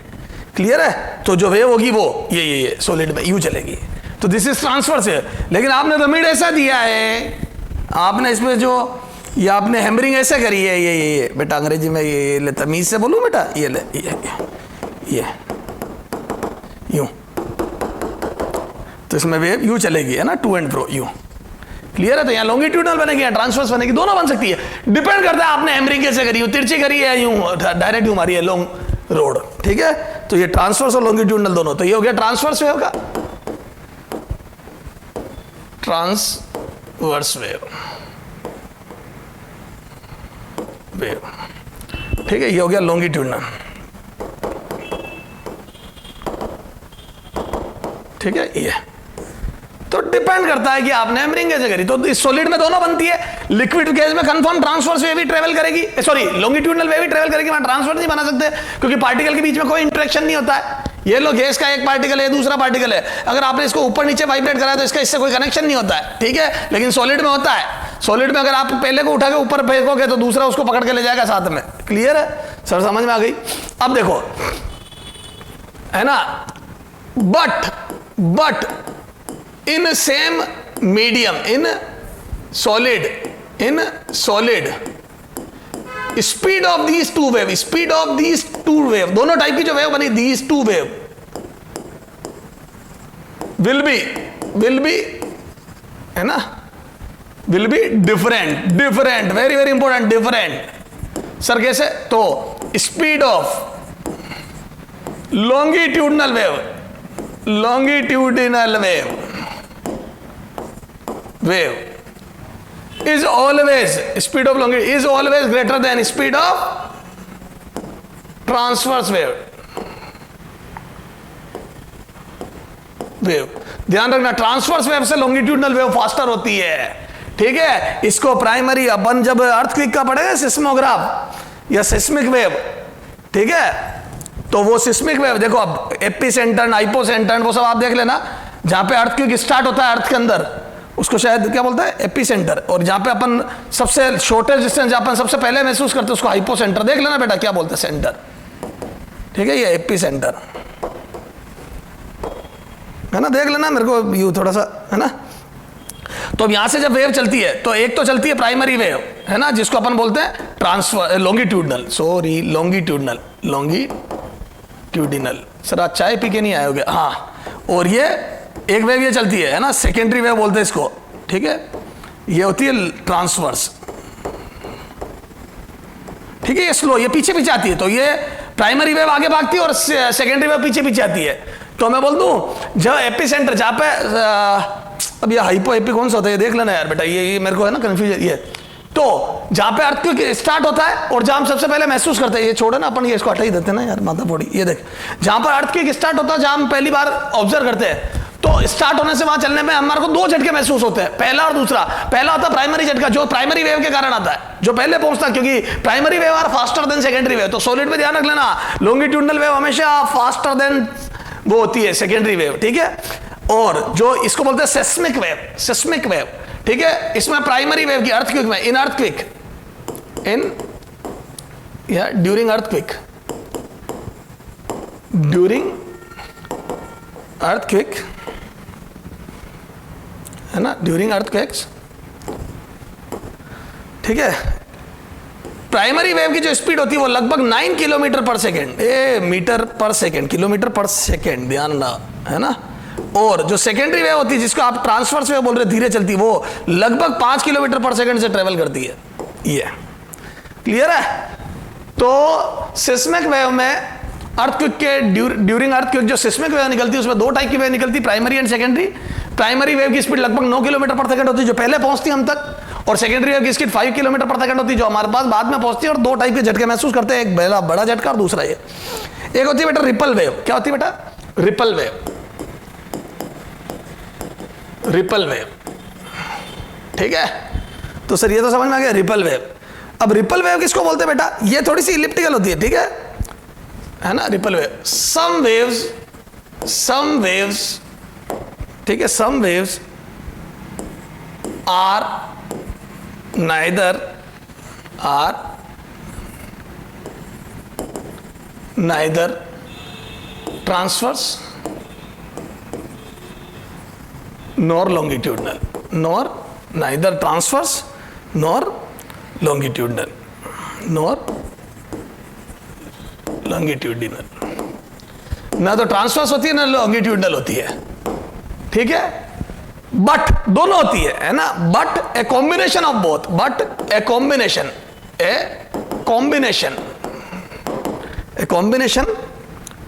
क्लियर है। तो जो वेव होगी वो ये सॉलिड में यूं चलेगी, तो दिस इज ट्रांसफर्स है। लेकिन आपने दमीड़ ऐसा दिया है, आपने इसमें जो, ये आपने हैमरिंग ऐसे करी है, ये बेटा अंग्रेजी में ये ले, तमीज से बोलूं बेटा, ये ले, ये यूं, तो इसमें वेव यूं चलेगी, है ना, टू एंड फ्रो यूं, क्लियर है। तो यहाँ लॉन्गिट्यूडनल बनेगी या ट्रांसवर्स बनेगी, दोनों बन सकती है, डिपेंड करता है आपने हैमरिंग कैसे करी, तिरछी करी है, यूं डायरेक्ट यूं मारी है, लॉन्ग रोड, ठीक है। तो ये ट्रांसवर्स और लॉन्गिट्यूडनल दोनों, तो ये हो गया ट्रांसवर्स वेव का, ट्रांसवर्स वेव, वेव, ठीक है। ये हो गया लॉन्गिट्यूडनल, ठीक है। ये तो डिपेंड करता है कि आपने हैमरिंग कैसे करी। तो इस सॉलिड में दोनों बनती है, लिक्विड गैस में कंफर्म ट्रांसवर्स वेव भी ट्रेवल करेगी, सॉरी लॉन्गिट्यूडनल वेव भी ट्रेवल करेगी, वहां ट्रांसवर्स नहीं बना सकते क्योंकि पार्टिकल के बीच में कोई इंटरेक्शन नहीं होता है। ये लो, गैस का एक पार्टिकल है, दूसरा पार्टिकल है, अगर आपने इसको ऊपर नीचे वाइब्रेट कराया तो इसका इससे कोई कनेक्शन नहीं होता है, ठीक है। लेकिन सॉलिड में होता है, सॉलिड में अगर आप पहले को उठा के ऊपर फेंकोगे तो दूसरा उसको पकड़ के ले जाएगा साथ में, क्लियर है सर, समझ में आ गई। अब देखो, है ना, but in same medium, in solid speed of these to wave, speed of these to wave, दोनों टाइप की जो वेव बनी, these two wave will be है ना, will be different, very very important, different. Sir कैसे? तो speed of longitudinal wave is always, speed of longitude is always greater than speed of transverse wave. ध्यान रखना, transverse wave से longitudinal wave faster होती है, ठीक है। इसको प्राइमरी, अपन जब अर्थक्वेक का पढ़ेगा सिस्मोग्राफ या सिस्मिक वेव, ठीक है, तो वो सिस्मिक वेव देखो, अब एपिसेंटर, हाइपोसेंटर, वो सब आप देख लेना, जहां पे अर्थक्वेक स्टार्ट होता है अर्थ के अंदर, उसको शायद क्या बोलता है, एपिसेंटर, और जहां पे अपन सबसे शॉर्टेस्ट डिस्टेंस जहां अपन सबसे पहले महसूस करते हैं उसको हाइपोसेंटर, देख लेना बेटा क्या बोलते हैं, सेंटर, ठीक है, ये एपिसेंटर है ना, देख लेना मेरे को यू थोड़ा सा, है ना। तो अब यहां से जब वेव चलती है तो एक तो चलती है प्राइमरी वेव, है ना, जिसको अपन बोलते हैं transfer longitudinal, sorry longitudinal, sir आज चाय पी के नहीं आए होगे, हाँ। और ये एक वेव ये चलती है ना, सेकेंडरी वेव बोलते हैं इसको, ठीक है, ये होती है ट्रांसवर्स, ठीक है, ये स्लो, ये पीछे पीछे आती है, तो ये प्राइमरी वेव आगे भागती है और सेकेंडरी वेव पीछे पीछे आती है। तो मैं बोल दूं जब एपिसेंटर, जहां पे अब ये हाइपो एपी कौन सा होता है, ये देख लेना यार बेटा, ये मेरे को है ना कंफ्यूजन, ये तो जहां पे अर्थक्वेक स्टार्ट होता है और जहां हम सबसे पहले महसूस करते हैं, ये छोड़ो ना, अपन ये इसको हटा ही देते हैं ना यार, माथा फोड़ी, ये देख, जहां पर अर्थक्वेक स्टार्ट होता है, जहां हम पहली बार ऑब्जर्व करते हैं, तो स्टार्ट होने से वहां चलने में हमारे को दो झटके महसूस होते हैं, पहला और दूसरा। पहला होता है प्राइमरी झटका, जो प्राइमरी वेव के कारण आता है, जो पहले पहुंचता है, क्योंकि primary wave are faster than secondary wave. तो सॉलिड में ध्यान रख लेना, लॉन्गिट्यूडनल वेव हमेशा फास्टर देन वो होती है सेकेंडरी वेव, ठीक है। और जो इसको बोलते हैं सेस्मिक वेव, ठीक है, इसमें प्राइमरी वेव की अर्थक्वेक में, ड्यूरिंग अर्थक्वेक, है ना, ड्यूरिंग अर्थक्वेक्स, ठीक है, प्राइमरी वेव की जो स्पीड होती है वो लगभग 9 किलोमीटर पर second, metre per second, kilometre पर सेकेंड, ध्यान ना, है ना। और जो सेकेंडरी वेव होती है जिसको आप ट्रांसवर्स वेव बोल रहे, धीरे चलती, वो लगभग 5 किलोमीटर पर सेकेंड से ट्रेवल करती है। ये क्लियर है। तो सिस्मिक वेव में अर्थक्वेक के ड्यूरिंग अर्थक्वेक जो सिस्मिक वेव निकलती है उसमें दो टाइप की वेव निकलती है, primary and secondary. Primary wave की स्पीड लगभग 9 किलोमीटर पर सेकंड होती है जो पहले पहुंचती है हम तक, और सेकेंडरी वेव की स्पीड 5 किलोमीटर पर सेकंड होती है जो हमारे पास बाद में पहुंचती है। और दो टाइप के झटके महसूस करते हैं, एक पहला बड़ा झटका और दूसरा ये। एक होती है बेटा रिपल वेव। क्या होती है बेटा? रिपल वेव, रिपल वेव, ठीक है। तो सर ये तो समझ में आ गया, रिपल वेव। अब रिपल वेव किसको बोलते हैं बेटा? ये थोड़ी सी इलिप्टिकल होती है, ठीक है ना, रिपल वेव। सम वेव्स, ठीक है, some waves are neither transverse nor longitudinal, neither transverse nor longitudinal, ना तो ट्रांसवर्स होती है ना लॉन्गिट्यूडनल होती है, ठीक है। बट दोनों होती है ना, but a combination of both, but a combination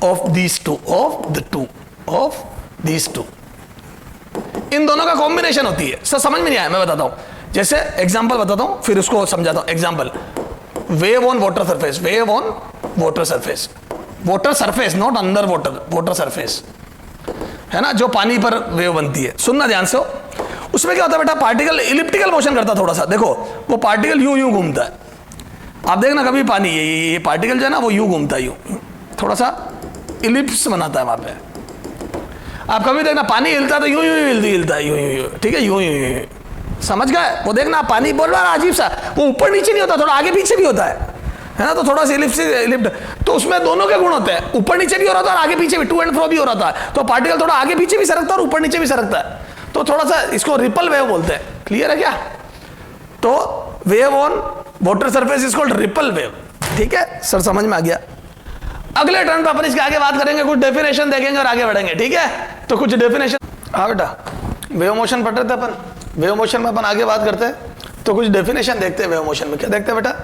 of these two, of these two, इन दोनों का कॉम्बिनेशन होती है। सर समझ में नहीं आया, मैं बताता हूं। जैसे एग्जांपल बताता हूं फिर उसको समझाता हूं। Example, wave on water surface, wave on water surface, water surface not under water, water surface, है ना, जो पानी पर वेव बनती है। सुनना ध्यान से हो। उसमें क्या होता है बेटा? पार्टिकल इलिप्टिकल मोशन करता है थोड़ा सा, देखो वो पार्टिकल यूं घूमता है। आप देखना कभी पानी, ये पार्टिकल जो है ना वो यूं घूमता है, यूं थोड़ा सा इलिप्स बनाता है वहां पे। आप कभी देखना पानी हिलता है तो यूं हिलता है, यूं, ठीक है, यूं। समझ गए? वो देखना पानी बोल रहा है अजीब सा, वो ऊपर नीचे नहीं होता, थोड़ा आगे पीछे भी होता है ना, तो थोड़ा सा इलिप्ट। तो उसमें दोनों के गुण होते हैं, ऊपर नीचे भी हो रहा था और आगे पीछे भी, टू एंड फ्रो भी हो रहा था। तो पार्टिकल थोड़ा आगे पीछे भी सरकता है और ऊपर नीचे भी सरकता है, तो थोड़ा सा इसको रिपल वेव बोलते हैं। क्लियर है क्या? तो wave on water surface is called ripple wave, ठीक है। सर समझ में आ गया। अगले टर्न पर अपन इसके आगे बात करेंगे, कुछ डेफिनेशन देखेंगे और आगे बढ़ेंगे, ठीक है। तो कुछ डेफिनेशन, हाँ बेटा, वेव मोशन पढ़ रहे थे अपन, वेव मोशन में अपन आगे बात करते हैं, तो कुछ डेफिनेशन देखते हैं। वेव मोशन में क्या देखते हैं बेटा?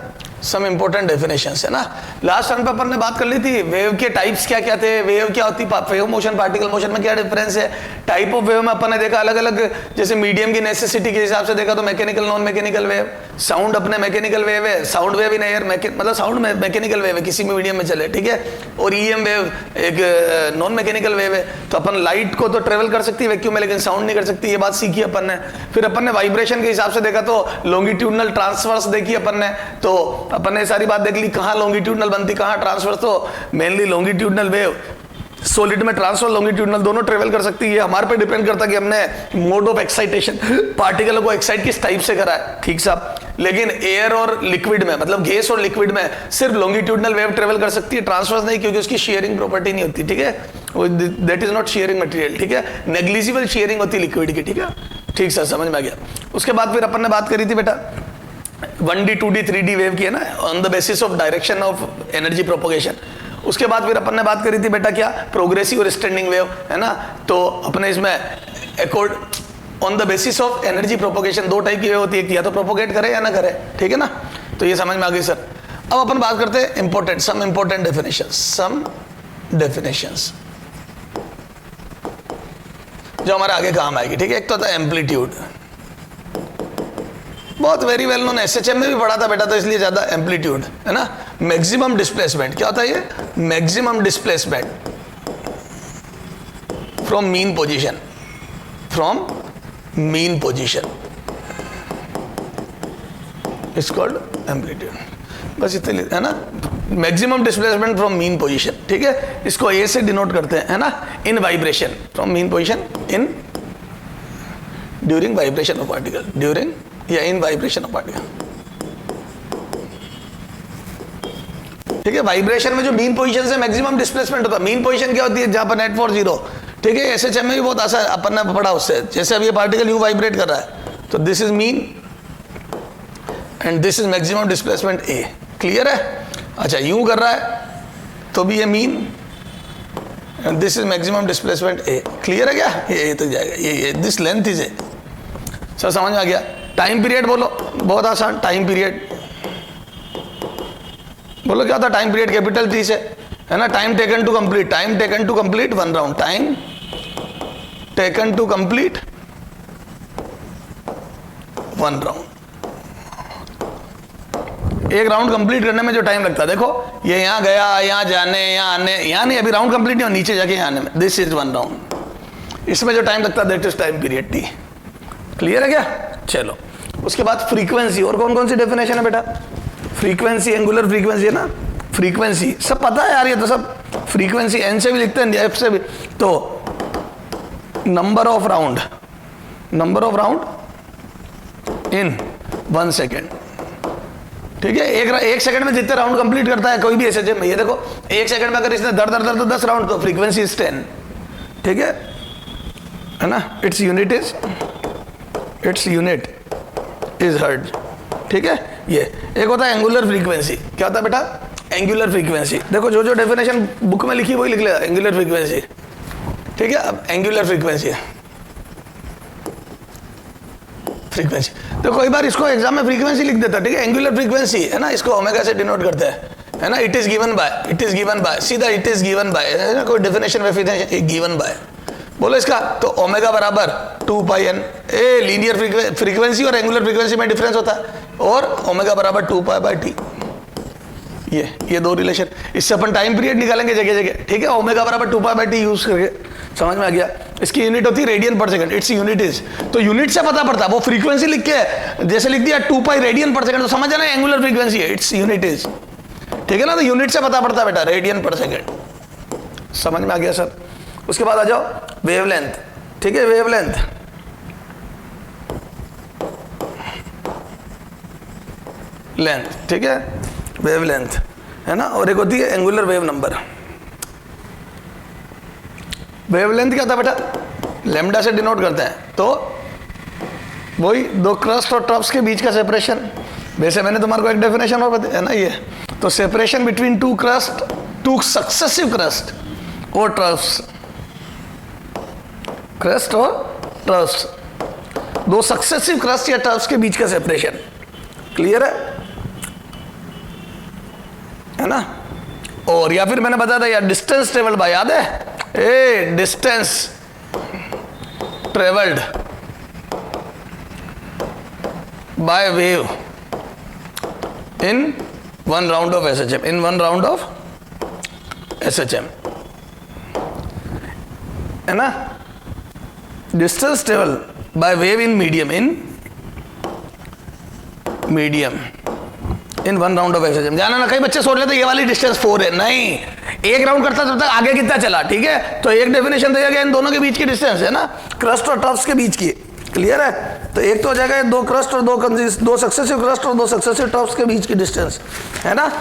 सम इंपॉर्टेंट डेफिनेशंस, है ना। लास्ट टर्न पे अपन ने बात कर ली थी वेव के टाइप्स क्या क्या थे, वेव क्या होती, वेव मोशन पार्टिकल मोशन में क्या डिफरेंस है। टाइप ऑफ वेव में अपन ने देखा अलग अलग, जैसे मीडियम की नेसेसिटी के हिसाब से देखा तो mechanical, non mechanical wave. Sound अपने मैकेनिकल वेव है, साउंड वेव इन एयर, मतलब साउंड मैकेनिकल वेव है, किसी भी मीडियम में चले, ठीक है। और ईएम वेव एक नॉन मैकेनिकल वेव है। तो अपन लाइट को तो ट्रेवल कर सकती है वैक्यूम में, लेकिन साउंड नहीं कर सकती, ये बात सीखी अपन ने। फिर अपन ने वाइब्रेशन के हिसाब से देखा तो लॉन्गिट्यूडनल ट्रांसवर्स देखी अपन ने, तो अपन ने सारी बात देख ली, कहां लॉन्गिट्यूडनल बनती, कहां ट्रांसवर्स। तो मेनली लॉन्गिट्यूडनल वेव सॉलिड में ट्रांसफर लॉन्गिट्यूडनल दोनों ट्रेवल कर सकती है। हमारे पे डिपेंड करता है कि हमने मोड ऑफ एक्साइटेशन पार्टिकल को एक्साइट किस टाइप से करा है, ठीक साहब। लेकिन एयर और लिक्विड में, मतलब गैस और लिक्विड में सिर्फ लॉन्गिट्यूडनल वेव ट्रेवल कर सकती है, ट्रांसवर्स नहीं, क्योंकि उसकी शेयरिंग प्रॉपर्टी नहीं होती, ठीक है। That is not sharing material, ठीक है। नेग्लिजिबल शेयरिंग होती है लिक्विड की, ठीक है। ठीक सर, समझ में आ गया। उसके बाद फिर अपन ने बात करी थी बेटा 1D 2D 3D वेव की, है ना, on the basis of direction of energy propagation. उसके बाद फिर अपन ने बात करी थी बेटा क्या, प्रोग्रेसिव और स्टैंडिंग वेव, है ना। तो अपने इसमें accord on the basis of energy propagation दो टाइप की वेव होती है, या तो प्रोपोगेट करे या ना करे, ठीक है ना। तो ये समझ में आ गई सर। अब अपन बात करते हैं इंपॉर्टेंट, सम इंपॉर्टेंट डेफिनेशंस, सम डेफिनेशंस जो हमारे आगे काम आएगी, ठीक है। एक तो होता है एम्पलीट्यूड, बहुत वेरी वेल नोन, एसएचएम में भी पढ़ा था बेटा, तो इसलिए ज्यादा एम्पलीट्यूड, है ना। मैक्सिमम डिस्प्लेसमेंट, क्या होता है ये? Maximum displacement from mean position, from mean position is called amplitude. बस इतने, है ना, maximum displacement from mean position, ठीक है। इसको ए से डिनोट करते हैं, है ना, in vibration, from mean position in during vibration of particle, during या इन वाइब्रेशन ऑफ पार्टिकल, ठीक है। वाइब्रेशन में जो मीन पोजीशन से मैक्सिमम डिस्प्लेसमेंट होता है, मीन पोजीशन क्या होती है? जहां पर नेट फॉर जीरो, ठीक है। एसएचएम में भी बहुत आसान अपन ने पढ़ा उससे, जैसे अब ये पार्टिकल यूं वाइब्रेट कर रहा है, तो this is mean and this is maximum displacement A, clear है? अच्छा यूं कर रहा है तो भी ये mean, this is maximum displacement A, clear है क्या? ये तक जाएगा, ये this length is a. Sir समझ में आ गया? टाइम पीरियड बोलो, बहुत आसान, टाइम पीरियड बोलो क्या था? टाइम पीरियड कैपिटल टी से, है ना? Time taken to complete, time taken to complete 1 round, time taken to complete 1 round. एक राउंड कंप्लीट करने में जो टाइम लगता है, देखो ये यहां गया, यहां जाने, यहां आने, यहां नहीं, अभी राउंड कंप्लीट नहीं हो, नीचे जाके यहां आने में, दिस इज 1 राउंड। इसमें जो टाइम लगता है that is time period T. Clear है क्या? चलो उसके बाद फ्रीक्वेंसी, और कौन कौन सी डेफिनेशन है बेटा? फ्रीक्वेंसी, एंगुलर फ्रीक्वेंसी है ना, फ्रीक्वेंसी सब पता है यार, ये तो सब फ्रीक्वेंसी एन से भी लिखते हैं, एफ से भी। तो number of round in 1 second, ठीक है? एक सेकंड में जितने राउंड कंप्लीट करता है कोई भी एसएचएम में, ये देखो 1 सेकंड में अगर इसने दर तो 10 राउंड, तो फ्रीक्वेंसी इज 10, ठीक है ना? इट्स यूनिट इज हर्ट्ज, ठीक है? ये एक होता है एंगुलर फ्रीक्वेंसी। क्या होता है बेटा? Angular frequency. देखो जो जो डेफिनेशन बुक में लिखी वही लिख ले, एंगुलर फ्रीक्वेंसी, ठीक है? अब एंगुलर फ्रीक्वेंसी तो कोई बार इसको एग्जाम में फ्रीक्वेंसी लिख देता, ठीक है? एंगुलर फ्रीक्वेंसी है ना, इसको ओमेगा से डिनोट करते हैं, है ना? इट इज गिवन बाय सीधा इट इज गिवन बाय, है ना? कोई डेफिनेशन में गिवन बाय बोलो इसका, तो ओमेगा बराबर 2 पाई एन। ए लीनियर फ्रीक्वेंसी और एंगुलर फ्रीक्वेंसी में डिफरेंस होता है, और ओमेगा बराबर 2 पाई बाय टी। ये दो रिलेशन, इससे अपन टाइम पीरियड निकालेंगे जगह जगह, ठीक है? ओमेगा बराबर 2 पाई बाय टी यूज करके। समझ में आ गया? इसकी यूनिट होती है रेडियन पर सेकंड, इट्स यूनिट इज, तो यूनिट से पता पड़ता है, वो फ्रीक्वेंसी लिख के जैसे लिख दिया 2 पाई रेडियन पर सेकंड, तो समझ जाना एंगुलर फ्रीक्वेंसी है, इट्स यूनिट इज, ठीक है ना? तो यूनिट से पता पड़ता है बेटा, रेडियन पर सेकंड। समझ में आ गया सर? उसके बाद आ जाओ वेवलेंथ, ठीक है? वेवलेंथ ठीक है? वेवलेंथ है ना, और एक होती है एंगुलर वेव नंबर। वेवलेंथ क्या था बेटा? लैम्डा से डिनोट करते हैं, तो वही दो क्रस्ट और ट्रफ्स के बीच का सेपरेशन। वैसे मैंने तुम्हारे को एक डेफिनेशन और बताया है ना, ये तो separation between two successive crust और ट्रफ्स, क्रस्ट और ट्रफ्स, दो सक्सेसिव क्रस्ट या ट्रफ्स के बीच का सेपरेशन। क्लियर है ना? और या फिर मैंने बताया था यार डिस्टेंस ट्रेवल्ड बाय, याद है? Distance travelled by wave in 1 round of SHM, in 1 round of SHM, है ना? Distance travel by wave in medium, in 1 round of SHM. जाना ना, कई बच्चे सोच लेते ये वाली डिस्टेंस 4 है, नहीं, एक राउंड करता तब तक आगे कितना चला, ठीक है? तो एक डेफिनेशन दिया गया इन दोनों के बीच की डिस्टेंस, है ना, क्रस्ट और ट्रफ्स के बीच की। क्लियर है? तो एक तो हो जाएगा दो क्रस्ट और दो सक्सेसिव क्रस्ट और 2 सक्सेसिव ट्रफ्स के बीच की डिस्टेंस, है ना?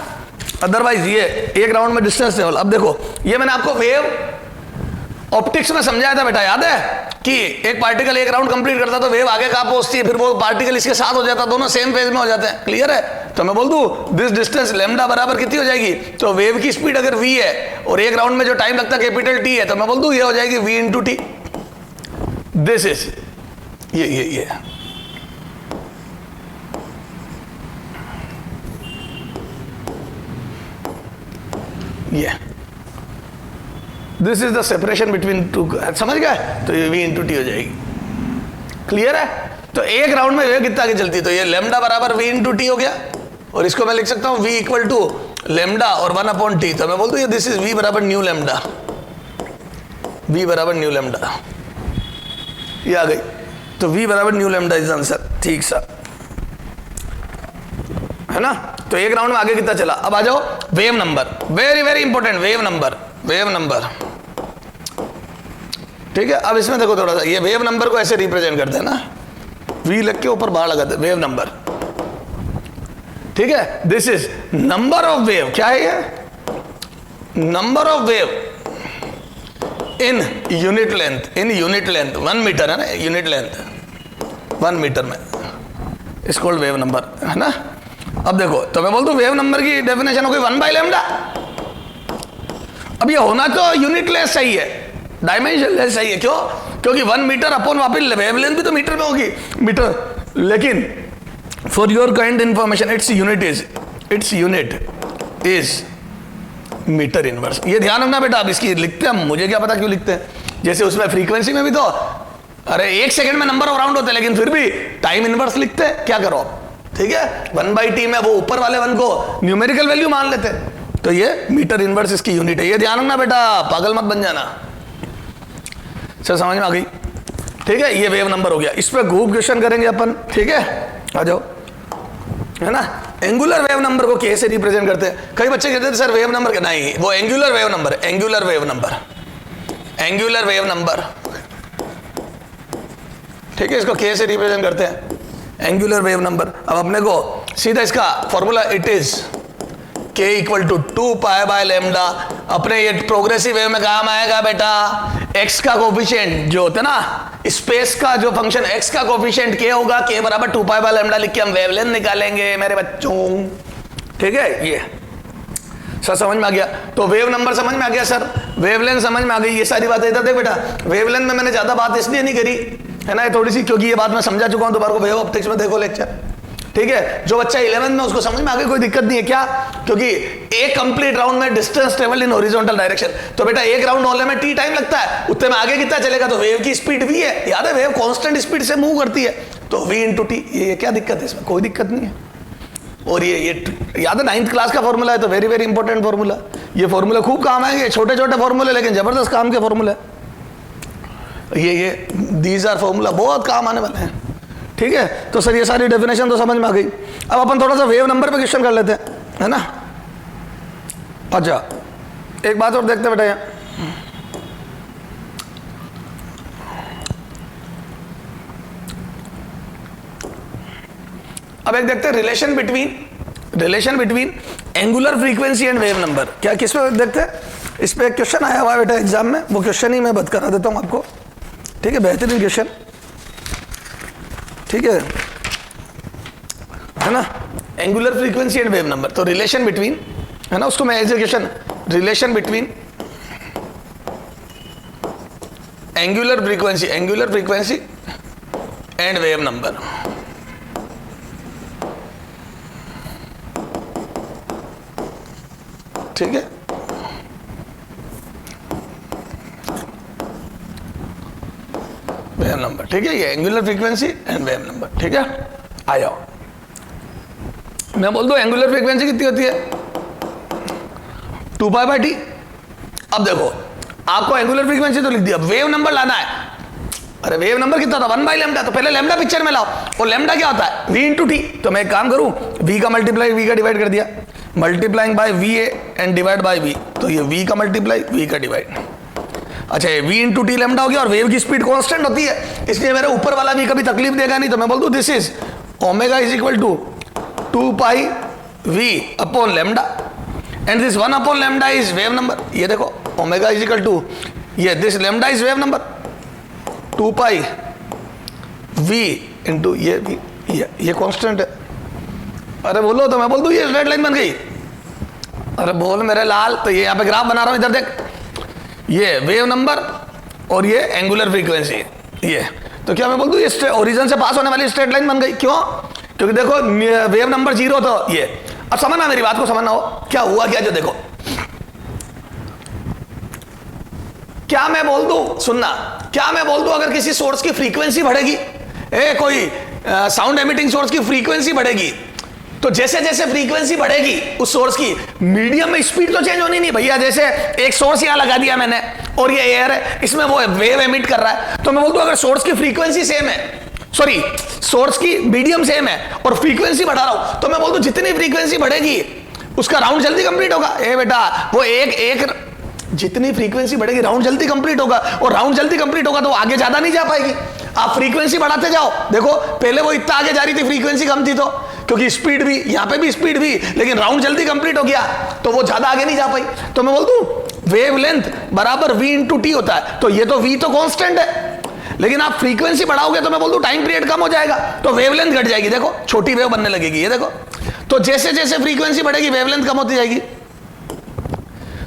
अदरवाइज ये एक राउंड में डिस्टेंस ट्रेवल। अब देखो ये मैंने आपको वेव ऑप्टिक्स में समझाया था बेटा, याद है? कि एक पार्टिकल एक राउंड कंप्लीट करता तो वेव आगे कहां पहुंचती है, फिर वो पार्टिकल इसके साथ हो जाता, दोनों सेम फेज में हो जाते हैं। क्लियर है? तो मैं बोल दूं दिस डिस्टेंस लैम्डा बराबर कितनी हो जाएगी? तो वेव की स्पीड अगर v है और एक राउंड में जो टाइम लगता है कैपिटल T है, तो मैं बोल दूं ये हो जाएगी v into T. This is ये this is the separation between two. समझ गए? तो ये v इंटू टी हो जाएगी। क्लियर है? तो एक राउंड में वेव कितना आगे चलती है, तो ये लैम्डा बराबर v इंटू टी हो गया, और इसको मैं लिख सकता हूं v इक्वल टू लैम्डा और 1 अपॉन टी। तो मैं बोल दूं ये दिस इज v बराबर न्यू लैम्डा, v बराबर न्यू लैम्डा, ये आ गई। तो v बराबर न्यू लैम्डा इज आंसर, ठीक सा, है ना? तो एक राउंड में आगे कितना चला। अब आ जाओ wave number, very very important, wave number, ठीक है? अब इसमें देखो थोड़ा सा, ये वेव नंबर को ऐसे रिप्रेजेंट करते हैं ना, v लिख के ऊपर बाहर लगाते हैं, वेव नंबर, ठीक है? This is number of wave, क्या है ये? Number of wave in unit length, 1 metre है ना, यूनिट लेंथ 1 मीटर में, इस कॉल्ड वेव नंबर, है ना? अब देखो, तो मैं बोल दूं वेव नंबर की डेफिनेशन हो गई 1/λ। अब ये होना तो यूनिटलेस चाहिए, डायमेंशनलेस चाहिए। क्यों? क्योंकि 1 मीटर अपॉन वापिस वेवलेंथ भी तो मीटर में होगी, मीटर। लेकिन for your kind information it's unit is metre inverse. ये ध्यान रखना बेटा। अब इसकी लिखते हैं, मुझे क्या पता क्यों लिखते हैं। जैसे उसमें फ्रीक्वेंसी में भी तो अरे 1 सेकंड में नंबर ऑफ राउंड होते हैं, लेकिन फिर भी टाइम इनवर्स लिखते हैं। क्या करो आप, ठीक है, 1/t में वो ऊपर वाले 1 को न्यूमेरिकल वैल्यू मान लेते हैं, तो ये मीटर इनवर्स इसकी यूनिट है। ये ध्यान रखना बेटा, पागल मत बन जाना। सर समझ में आ गई? ठीक है, ये वेव नंबर हो गया। इस पर ग्रुप क्वेश्चन करेंगे अपन, ठीक है, आ जाओ, है ना। एंगुलर वेव नंबर को कैसे रिप्रेजेंट करते हैं? कई बच्चे कहते हैं सर वेव नंबर, नहीं, वो angular wave number, angular wave number, angular wave number, ठीक है। इसको कैसे रिप्रेजेंट करते हैं? Angular wave number. अब अपने को सीधा इसका फॉर्मूला, इट इज k = 2π/λ। अपने ये प्रोग्रेसिव वेव में काम आएगा बेटा। x का कोफिशिएंट जो होता है ना, स्पेस का जो फंक्शन x का कोफिशिएंट k होगा, k = 2π/λ लिख के हम वेवलेंथ निकालेंगे मेरे बच्चों, ठीक है। ये सर समझ में आ गया? तो वेव नंबर समझ में आ गया सर, वेवलेंथ समझ में आ गई। ये सारी बातें इधर देख बेटा। वेवलेंथ में मैंने ज्यादा बात इसलिए नहीं करी, है ना, थोड़ी सी, क्योंकि ये बात मैं समझा चुका हूं। दोबारा को वेव ऑप्टिक्स में देखो लेक्चर, ठीक है। जो बच्चा 11th में उसको समझ में आ गई, कोई दिक्कत नहीं है। क्या? क्योंकि एक कंप्लीट राउंड में distance travel in horizontal direction, तो बेटा एक राउंड होने में t टाइम लगता है, उतने में आगे कितना चलेगा? तो वेव की स्पीड v है, याद है, वेव कांस्टेंट स्पीड से मूव करती है, तो v × t। ये क्या दिक्कत है इसमें? कोई दिक्कत नहीं है। और ये याद है 9th क्लास का फॉर्मूला है, तो वेरी वेरी इंपॉर्टेंट फॉर्मूला। ये फॉर्मूला खूब काम आएंगे, छोटे छोटे फॉर्मूले, लेकिन जबरदस्त काम के फॉर्मूला। ये दीज आर फॉर्मूला बहुत काम आने वाले हैं, ठीक है। तो सर ये सारी डेफिनेशन तो समझ में आ गई। अब अपन थोड़ा सा वेव नंबर पे क्वेश्चन कर लेते हैं, है ना। अच्छा, एक बात और देखते हैं बेटा, यहाँ अब एक देखते हैं relation between angular frequency and wave number. क्या किस पे देखते हैं? इस पे एक क्वेश्चन आया हुआ है बेटा एग्जाम में, वो क्वेश्चन ही मैं बता करा देता हूं आपको, ठीक है। बेहतरीन क्वेश्चन, ठीक है ना। Angular frequency and wave number, तो रिलेशन बिटवीन, है ना, उसको मैं education, relation between angular frequency and wave number, ठीक है। वेव नंबर, ठीक है, ये angular frequency and wave number, ठीक है। आ जाओ, मैं बोल दूं एंगुलर फ्रीक्वेंसी कितनी होती है? 2π/t। अब देखो, आपको एंगुलर फ्रीक्वेंसी तो लिख दिया, वेव नंबर लाना है। अरे वेव नंबर कितना था? 1/λ। तो पहले लैम्डा पिक्चर में लाओ, और लैम्डा क्या होता है? v × t। तो मैं एक काम करूं, v का मल्टीप्लाई v का डिवाइड कर दिया, multiplying by va and divide by v, तो ये v का मल्टीप्लाई v का डिवाइड। अच्छा, ये v × t लैम्डा हो गया, और वेव की स्पीड कांस्टेंट होती है, इसलिए मेरे ऊपर वाला v कभी तकलीफ देगा नहीं। तो मैं बोल दूं this is omega = 2π/v/λ, and this 1/λ is wave number. ये देखो, ओमेगा = ये this lambda is wave number, 2π/v × ये कांस्टेंट है। अरे बोलो, तो मैं बोल दूं ये स्ट्रेट लाइन बन गई। अरे बोल मेरे लाल, तो ये यहाँ पे ग्राफ बना रहा हूं, इधर देख, ये वेव नंबर और ये एंगुलर फ्रीक्वेंसी, ये तो क्या मैं बोल दूं ये ओरिजिन से पास होने वाली स्ट्रेट लाइन बन गई। क्यों? क्योंकि देखो वेव नंबर 0, तो ये, अब समझना मेरी बात को, समझना हो क्या हुआ क्या, जो देखो क्या मैं बोल दूं, सुनना, क्या मैं बोल दूं अगर किसी सोर्स की फ्रीक्वेंसी बढ़ेगी, कोई साउंड एमिटिंग सोर्स की फ्रीक्वेंसी बढ़ेगी, तो जैसे जैसे फ्रीक्वेंसी बढ़ेगी उस सोर्स की, मीडियम में स्पीड तो चेंज होनी नहीं भैया। जैसे एक सोर्स यहां लगा दिया मैंने, और ये एयर है, इसमें वो वेव एमिट कर रहा है, तो मैं बोल दूं अगर सोर्स की फ्रीक्वेंसी सेम है, सॉरी सोर्स की मीडियम सेम है और फ्रीक्वेंसी बढ़ा रहा हूं, तो मैं बोल दूं जितनी फ्रीक्वेंसी बढ़ेगी उसका राउंड जल्दी कंप्लीट होगा। बेटा वो एक जितनी फ्रीक्वेंसी बढ़ेगी राउंड जल्दी कंप्लीट होगा, और राउंड जल्दी कंप्लीट होगा तो आगे ज्यादा नहीं जा पाएगी। आप फ्रीक्वेंसी बढ़ाते जाओ, देखो पहले वो इतना आगे जा रही थी, फ्रीक्वेंसी कम थी, तो क्योंकि स्पीड भी यहां पे भी स्पीड भी, लेकिन राउंड जल्दी कंप्लीट हो गया तो वो ज्यादा आगे नहीं जा पाई। तो मैं बोल दूं वेवलेंथ बराबर v × t होता है, तो ये तो v तो कांस्टेंट है, लेकिन आप फ्रीक्वेंसी बढ़ाओगे तो मैं बोल दूं टाइम पीरियड कम हो जाएगा, तो वेवलेंथ घट जाएगी। देखो छोटी वेव बनने लगेगी, ये देखो, तो जैसे जैसे फ्रीक्वेंसी बढ़ेगी वेवलेंथ कम होती जाएगी।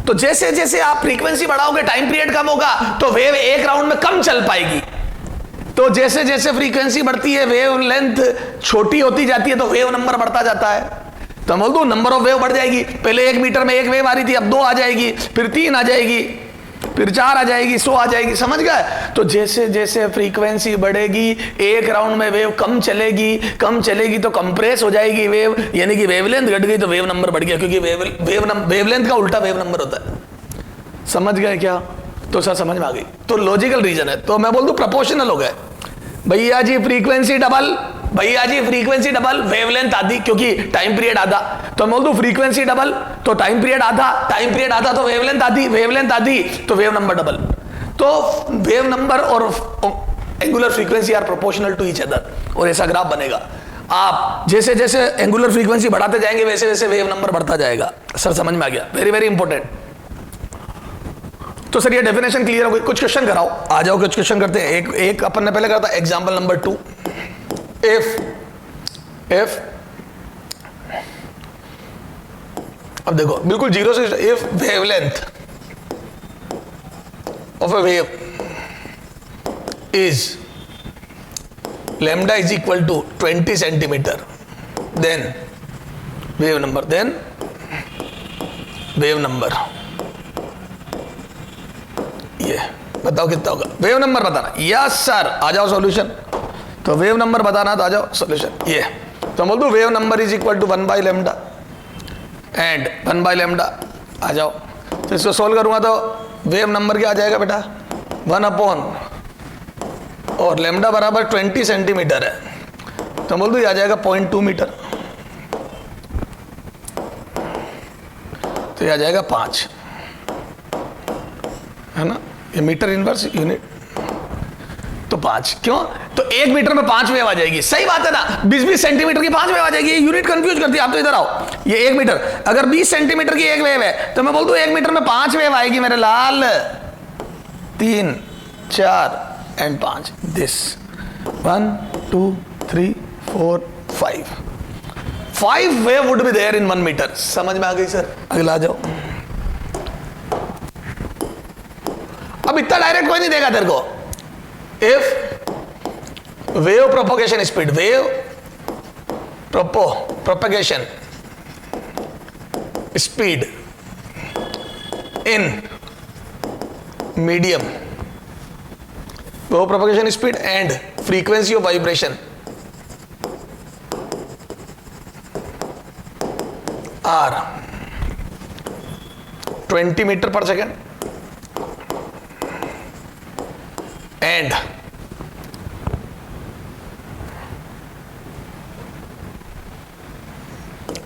तो जैसे जैसे आप फ्रीक्वेंसी बढ़ाओगे टाइम पीरियड कम होगा, तो वेव एक राउंड में कम चल पाएगी। तो जैसे जैसे फ्रीक्वेंसी बढ़ती है वेव लेंथ छोटी होती जाती है, तो वेव नंबर बढ़ता जाता है। तो बोल दो नंबर ऑफ वेव बढ़ जाएगी। पहले 1 मीटर में 1 वेव आ रही थी, अब 2 आ जाएगी, फिर 3 आ जाएगी, फिर 4 आ जाएगी, 100 आ जाएगी। समझ गए? तो जैसे जैसे फ्रीक्वेंसी बढ़ेगी एक राउंड में वेव कम चलेगी तो कंप्रेस हो जाएगी वेव, यानी कि वेवलेंथ घट गई तो वेव नंबर बढ़ गया, क्योंकि वेवलेंथ का उल्टा वेव नंबर होता है। समझ गए क्या? तो सर समझ में आ गई। तो लॉजिकल रीजन है। तो मैं बोल दूं प्रोपोर्शनल हो गए। भैया जी फ्रीक्वेंसी डबल, वेवलेंथ आधी, क्योंकि टाइम पीरियड आधा। तो मैं बोल दूं फ्रीक्वेंसी डबल तो टाइम पीरियड आधा तो वेवलेंथ आधी तो वेव नंबर डबल। तो वेव नंबर और angular frequency are proportional to each other, और ऐसा ग्राफ बनेगा। आप जैसे जैसे एंगुलर फ्रीक्वेंसी बढ़ाते जाएंगे वैसे वैसे वेव नंबर बढ़ता जाएगा। सर समझ में आ गया? Very very important. तो सर ये डेफिनेशन क्लियर हो गई। कुछ क्वेश्चन कराओ, आ जाओ कुछ क्वेश्चन करते हैं। एक अपन ने पहले करा था एग्जांपल नंबर 2। इफ अब देखो बिल्कुल जीरो से, if wavelength of a wave is lambda is equal to 20 centimetre, then wave number ये बताओ कितना होगा। वेव नंबर बताना। यस सर, आ जाओ सॉल्यूशन। तो वेव नंबर बताना तो आ जाओ सॉल्यूशन। ये तो बोल दो wave number is equal to 1 by lambda and 1 by lambda. आ जाओ, तो इसको सोल्व करूंगा तो वेव नंबर क्या आ जाएगा बेटा? 1 अपॉन, और लेमडा बराबर 20 सेंटीमीटर है, तो बोल दो ये आ जाएगा 0.2 मीटर, तो ये आ जाएगा 5, है ना? ये मीटर इनवर्स यूनिट, तो 5 क्यों? तो 1 मीटर में 5 वेव आ जाएगी। सही बात है ना? 20-20 सेंटीमीटर की 5 वेव आ जाएगी। ये यूनिट कंफ्यूज करती है। आप तो इधर आओ, ये 1 मीटर, अगर 20 सेंटीमीटर की 1 वेव है तो मैं बोल दूं 1 मीटर में 5 वेव आएगी मेरे लाल। 3, 4 and 5, this 1 2 3 4 5 wave would be there in 1 metre. समझ में आ गई सर? अगला आ जाओ। अब इतना डायरेक्ट कोई नहीं देगा तेरे को। If wave propagation speed, wave propagation speed in medium, wave propagation speed and frequency of vibration are 20 metre per second and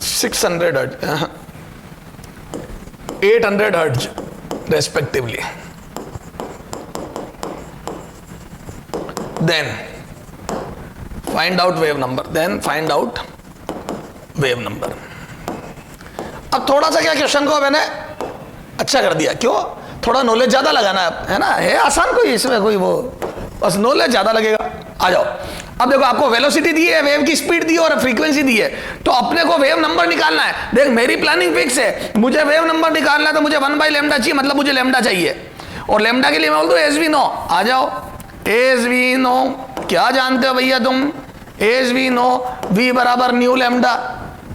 600 hertz, 800 hertz respectively. Then find out wave number. अब थोड़ा सा क्या क्वेश्चन को मैंने अच्छा कर दिया। क्यों? थोड़ा नॉलेज ज्यादा लगाना है ना? है आसान कोई इसमें, कोई वो बस नॉलेज ज्यादा लगेगा। आ जाओ। अब देखो आपको वेलोसिटी दी है, वेव की स्पीड दी है और फ्रीक्वेंसी दी है, तो अपने को वेव नंबर निकालना है। देख मेरी प्लानिंग फिक्स है, मुझे वेव नंबर निकालना है तो मुझे 1 बाई लेमडा चाहिए, मतलब मुझे लेमडा चाहिए। और लेमडा के लिए मैं बोल दूं एस वी नो। आ जाओ, एस वी नो क्या जानते हो भैया तुम? एस वी नो वी बराबर न्यू लेमडा,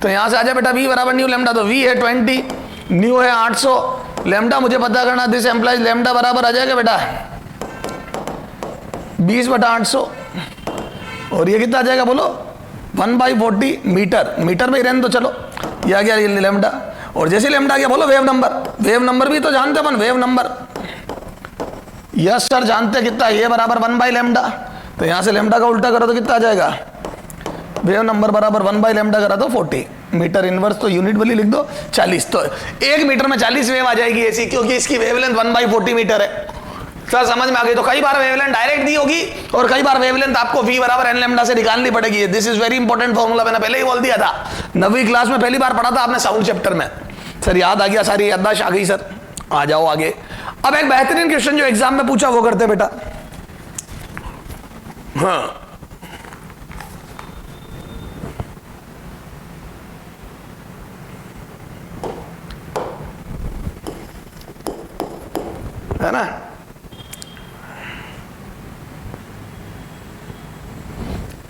तो यहां से आ जाए बेटा वी बराबर न्यू लेमडा, तो वी है 20, न्यू है 800, लेमडा मुझे पता करना, दिस एम्प्लाइज लेमडा बराबर आ जाएगा बेटा 20/800, और ये कितना आ जाएगा बोलो? 1/40 मीटर। मीटर में ही रहने तो चलो, ये आ गया लेमडा। और जैसे लेमडा आ गया बोलो वेव नंबर भी तो जानते अपन, वेव नंबर। यस सर जानते कितना? ये बराबर 1 बाई लेमडा, तो यहां से लेमडा का उल्टा करो तो कितना आ जाएगा? वेव नंबर बराबर 1 बाई लेमडा करा तो 40 मीटर इनवर्स, तो यूनिट वाली लिख दो 40। तो 1 मीटर में 40 वेव आ जाएगी ऐसी, क्योंकि इसकी वेवलेंथ 1/40 मीटर है। सर समझ में आ गई? तो कई बार वेवलेंथ डायरेक्ट दी होगी और कई बार वेवलेंथ आपको v बराबर n लेमडा से निकालनी पड़ेगी। This is very important formula, मैंने पहले ही बोल दिया था, 9वीं क्लास में पहली बार पढ़ा था आपने साउंड चैप्टर में। सर याद आ गया, सारी याददाश्त आ गई सर। आ जाओ आगे। अब एक बेहतरीन क्वेश्चन जो एग्जाम में पूछा वो करते बेटा। हाँ है ना।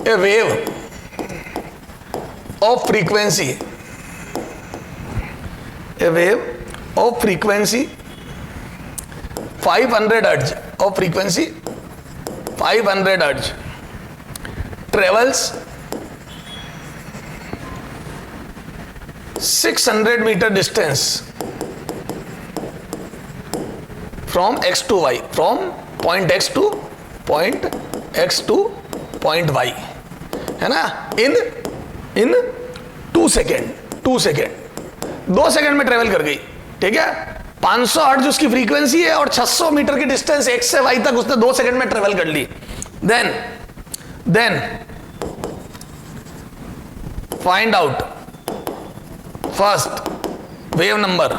A wave of frequency, a wave of frequency 500 hertz, of frequency 500 hertz travels 600 meter distance from x to y, from point x to point x to point y, है ना, इन 2 सेकेंड, 2 सेकेंड 2 सेकेंड में travel कर गई, ठीक है। 500 hertz उसकी frequency है और 600 मीटर की डिस्टेंस x से y तक उसने 2 सेकेंड में ट्रेवल कर ली। Then find out first wave number,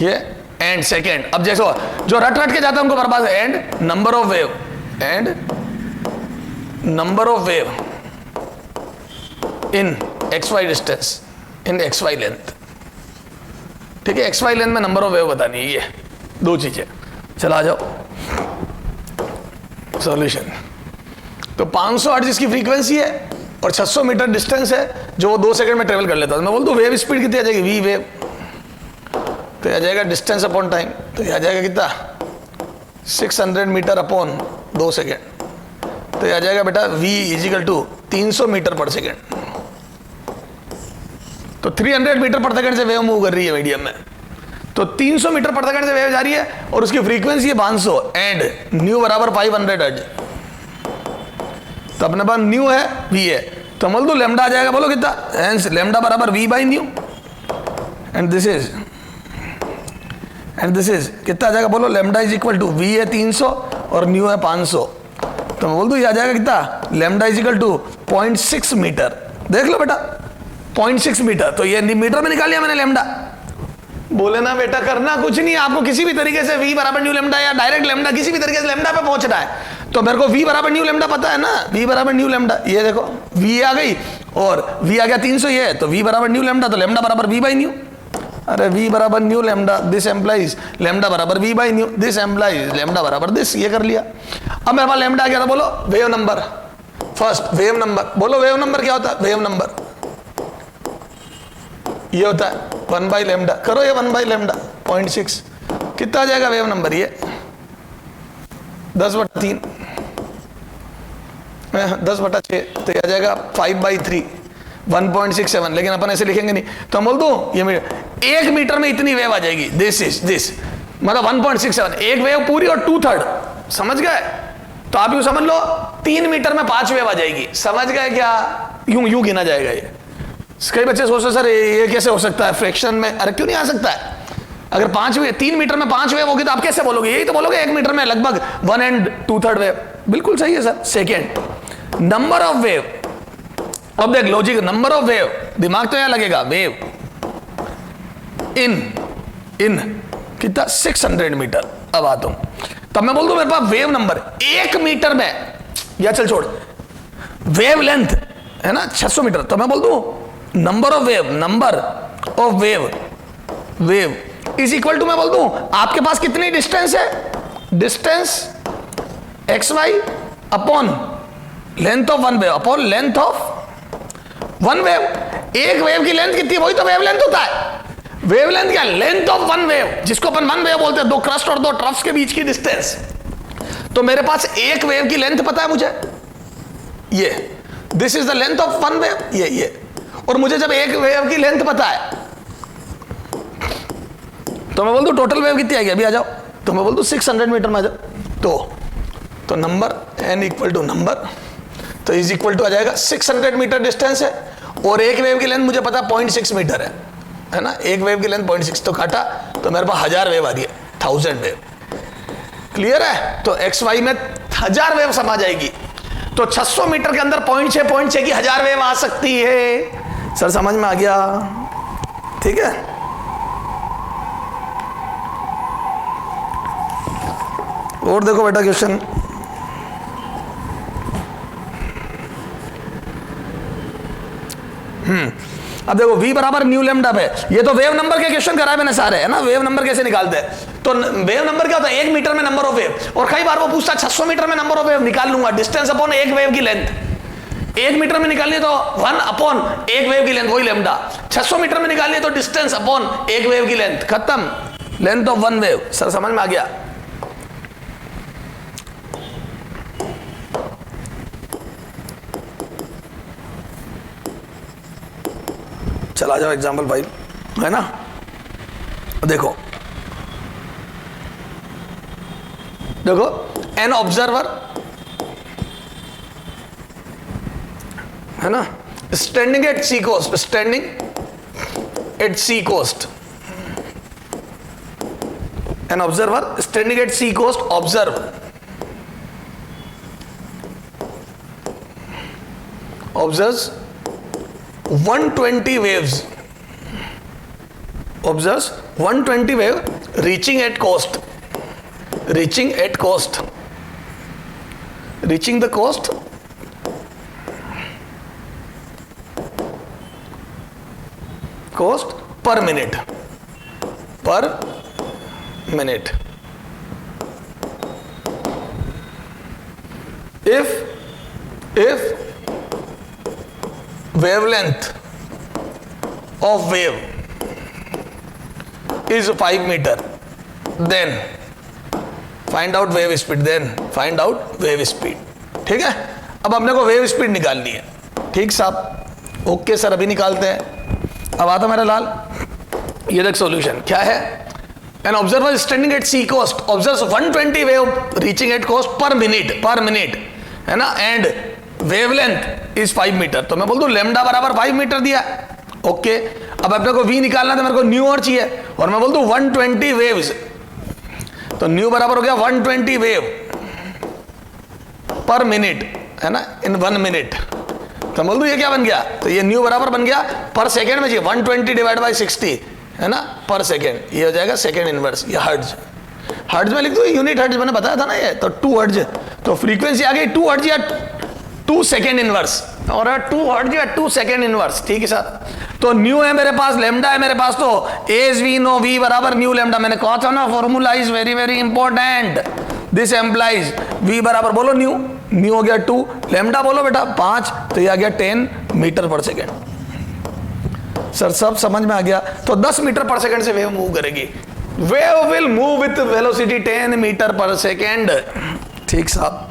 ये एंड सेकेंड। अब जैसे जो रट के जाता है उनको बर्बाद है। And number of wave, and number of wave in x y distance, in x y length, ठीक है। एक्स वाई लेंथ में नंबर ऑफ वेव बतानी है, ये 2 चीजें। चला जाओ सॉल्यूशन। तो 500 हर्ट्ज इसकी फ्रीक्वेंसी है और 600 मीटर डिस्टेंस है जो वो 2 सेकंड में ट्रेवल कर लेता है। मैं बोल दूं वेव स्पीड कितनी आ जाएगी, वी वेव, तो आ जाएगा डिस्टेंस अपॉन टाइम, तो आ जाएगा कितना 600 मीटर अपॉन 2 सेकेंड, तो आ जाएगा बेटा v is equal to 300 metre per second. तो 300 मीटर पर सेकेंड से वेव मूव कर रही है मीडियम में, तो 300 मीटर पर सेकेंड से वेव जा रही है और उसकी फ्रीक्वेंसी है 500 एंड न्यू बराबर 500 हर्ट्ज। तो अपने पास न्यू है, वी है, तो बोल दो लेमडा आ जाएगा, बोलो कितना, हेंस लेमडा बराबर v by nu, and this is कितना आ जाएगा, बोलो lambda is equal to v है 300 और न्यू है 500, तो मैं बोल दूं ये आ जाएगा कितना, lambda is equal to 0.6 metre. देख लो बेटा 0.6 मीटर, तो ये मीटर में निकाल लिया मैंने लेमडा। बोले ना बेटा करना कुछ नहीं, आपको किसी भी तरीके से v बराबर न्यू लेमडा या डायरेक्ट लेमडा, किसी भी तरीके से लेमडा पे पहुंचना है। तो मेरे को v बराबर न्यू लेमडा पता है ना, v बराबर न्यू लेमडा, ये देखो v आ गई और v आ गया 300, ये तो v बराबर न्यू लेमडा, तो लेमडा बराबर v बाई न्यू। अरे v बराबर new lambda, this implies lambda बराबर v by new, this implies lambda बराबर दिस, ये कर लिया। अब मेरे पास लेमडा आ गया था, बोलो wave number, first wave number, बोलो वेव नंबर क्या होता है, वेव नंबर ये होता है 1 बाई लेमडा, करो ये 1 बाई लेमडा 0.6, कितना आ जाएगा वेव नंबर, ये 10/3, 10/6, तो ये आ जाएगा 5/3 1.67, लेकिन अपन ऐसे लिखेंगे नहीं, तो हम बोल दूं ये 1 मीटर में इतनी वेव आ जाएगी, दिस मतलब 1.67, एक वेव पूरी और 2/3, समझ गए। तो आप यूं समझ लो 3 मीटर में 5 वेव आ जाएगी, समझ गए क्या, यूं गिना जाएगा ये। कई बच्चे सोचते सर ये कैसे हो सकता है फ्रैक्शन में, अरे क्यों नहीं आ सकता है, अगर 3 मीटर में 5 वेव होगी तो आप कैसे बोलोगे, यही तो बोलोगे 1 मीटर में लगभग 1 and 2/3 वेव, बिल्कुल सही है sir. Second number of wave, अब देख लॉजिक, नंबर ऑफ वेव, दिमाग तो यहां लगेगा, वेव इन कितना 600 मीटर। अब आता हूं, तब मैं बोल दूं मेरे पास वेव नंबर 1 मीटर में, या चल छोड़, वेव लेंथ है ना 600 मीटर, तो मैं बोल दूं number of wave is equal to, मैं बोल दूं आपके पास कितनी डिस्टेंस है, distance x y upon length of one wave upon length of one wave. एक वेव की लेंथ कितनी, वही तो वेव लेंथ होता है। वेव लेंथ क्या, लेंथ ऑफ वन वेव, जिसको अपन वन वेव बोलते हैं, 2 क्रस्ट और 2 ट्रफ्स के बीच की डिस्टेंस। तो मेरे पास एक वेव की लेंथ पता है मुझे, ये this is the length of one wave, ये और मुझे जब एक वेव की लेंथ पता है तो मैं बोल दूं टोटल वेव कितनी आएगी, अभी आ जाओ, तो मैं बोल दूं 600 मीटर में आ जाओ, तो number n equal to number, तो इज इक्वल टू आ जाएगा 600 मीटर डिस्टेंस है और एक वेव की लेंथ मुझे पता 0.6 मीटर है ना, एक वेव की लेंथ 0.6, तो काटा तो मेरे पास 1000 वेव आ रही है, 1000 वेव। क्लियर है, तो एक्स वाई में 1000 वेव समा जाएगी, तो 600 मीटर के अंदर 0.6 की 1000 वेव आ सकती है। सर समझ में आ गया, ठीक है। और देखो बेटा क्वेश्चन, अब देखो v बराबर न्यू लैम्डा पे, ये तो वेव नंबर के क्वेश्चन कराए मैंने सारे, है ना, वेव नंबर कैसे निकालते हैं। तो वेव नंबर क्या होता है, 1 मीटर में नंबर ऑफ वेव, और कई बार वो पूछता है 600 मीटर में नंबर ऑफ वेव, निकाल लूंगा डिस्टेंस अपॉन एक वेव की लेंथ, 1 मीटर में निकालिए तो 1 अपॉन एक वेव की लेंथ, वही लैम्डा, 600 मीटर में निकालिए तो डिस्टेंस अपॉन एक वेव की लेंथ, खत्म, length of one wave. Sir समझ में आ गया। चला जाओ एग्जाम्पल 5, है ना। देखो देखो एन ऑब्जर्वर, है ना, standing at sea coast, standing at sea coast, an observer standing at sea coast observe, observes 120 waves, observes 120 wave reaching at coast, reaching at coast, reaching the coast per minute, per minute. If wavelength of wave is 5 meter, then find out wave speed, then find out wave speed। ठीक है, अब हमने को wave speed निकालनी है। ठीक साहब, okay sir, अभी निकालते हैं। अब आता मेरा लाल, ये देख सॉल्यूशन क्या है। An observer standing at sea coast observes 120 wave reaching at coast per minute, है ना, एंड वेवलेंथ इज 5 मीटर। तो मैं बोल दूं लैम्डा बराबर 5 मीटर दिया, ओके। अब अपने को v निकालना, तो मेरे को न्यू और चाहिए, और मैं बोल दूं 120 वेव्स, तो न्यू बराबर हो गया 120 वेव पर मिनट, है ना, इन 1 मिनट। तो बोल दूं ये क्या बन गया, तो ये न्यू बराबर बन गया पर सेकेंड में, चाहिए 120 डिवाइड बाई 60, है ना, पर सेकेंड, ये हो जाएगा सेकेंड इनवर्स, ये हर्ट्ज। हर्ट्ज में लिख दो, यूनिट हर्ट्ज मैंने बताया था ना ये, तो 2 हर्ट्ज, तो फ्रीक्वेंसी आ गई 2 हर्ट्ज या 2 सेकेंड इनवर्स, और 2 हर्ट्ज या 2 सेकेंड इनवर्स। ठीक है सर, तो न्यू है मेरे पास, लैम्डा है मेरे पास, तो एज वी नो v बराबर न्यू लैम्डा, मैंने कहा था ना formula is very very important, this implies v बराबर बोलो न्यू हो गया 2, लैम्डा बोलो बेटा 5, तो ये आ गया 10 मीटर पर सेकेंड। सर सब समझ में आ गया। तो 10 मीटर पर सेकेंड से वेव मूव करेगी, wave will move with velocity 10 metre per second. ठीक साहब,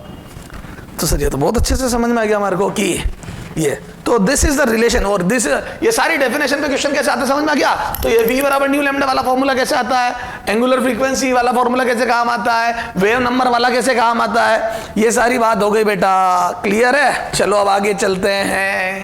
तो सर ये तो बहुत अच्छे से समझ में आ गया हमारे को कि ये, तो दिस इज द रिलेशन, और दिस, ये सारी डेफिनेशन पे क्वेश्चन कैसे आते हैं समझ में आ गया। तो ये v बराबर न्यू लैम्डा वाला फॉर्मूला कैसे आता है, एंगुलर फ्रीक्वेंसी वाला फॉर्मूला कैसे काम आता है, वेव नंबर वाला कैसे काम आता है, ये सारी बात हो गई बेटा, क्लियर है। चलो अब आगे चलते हैं।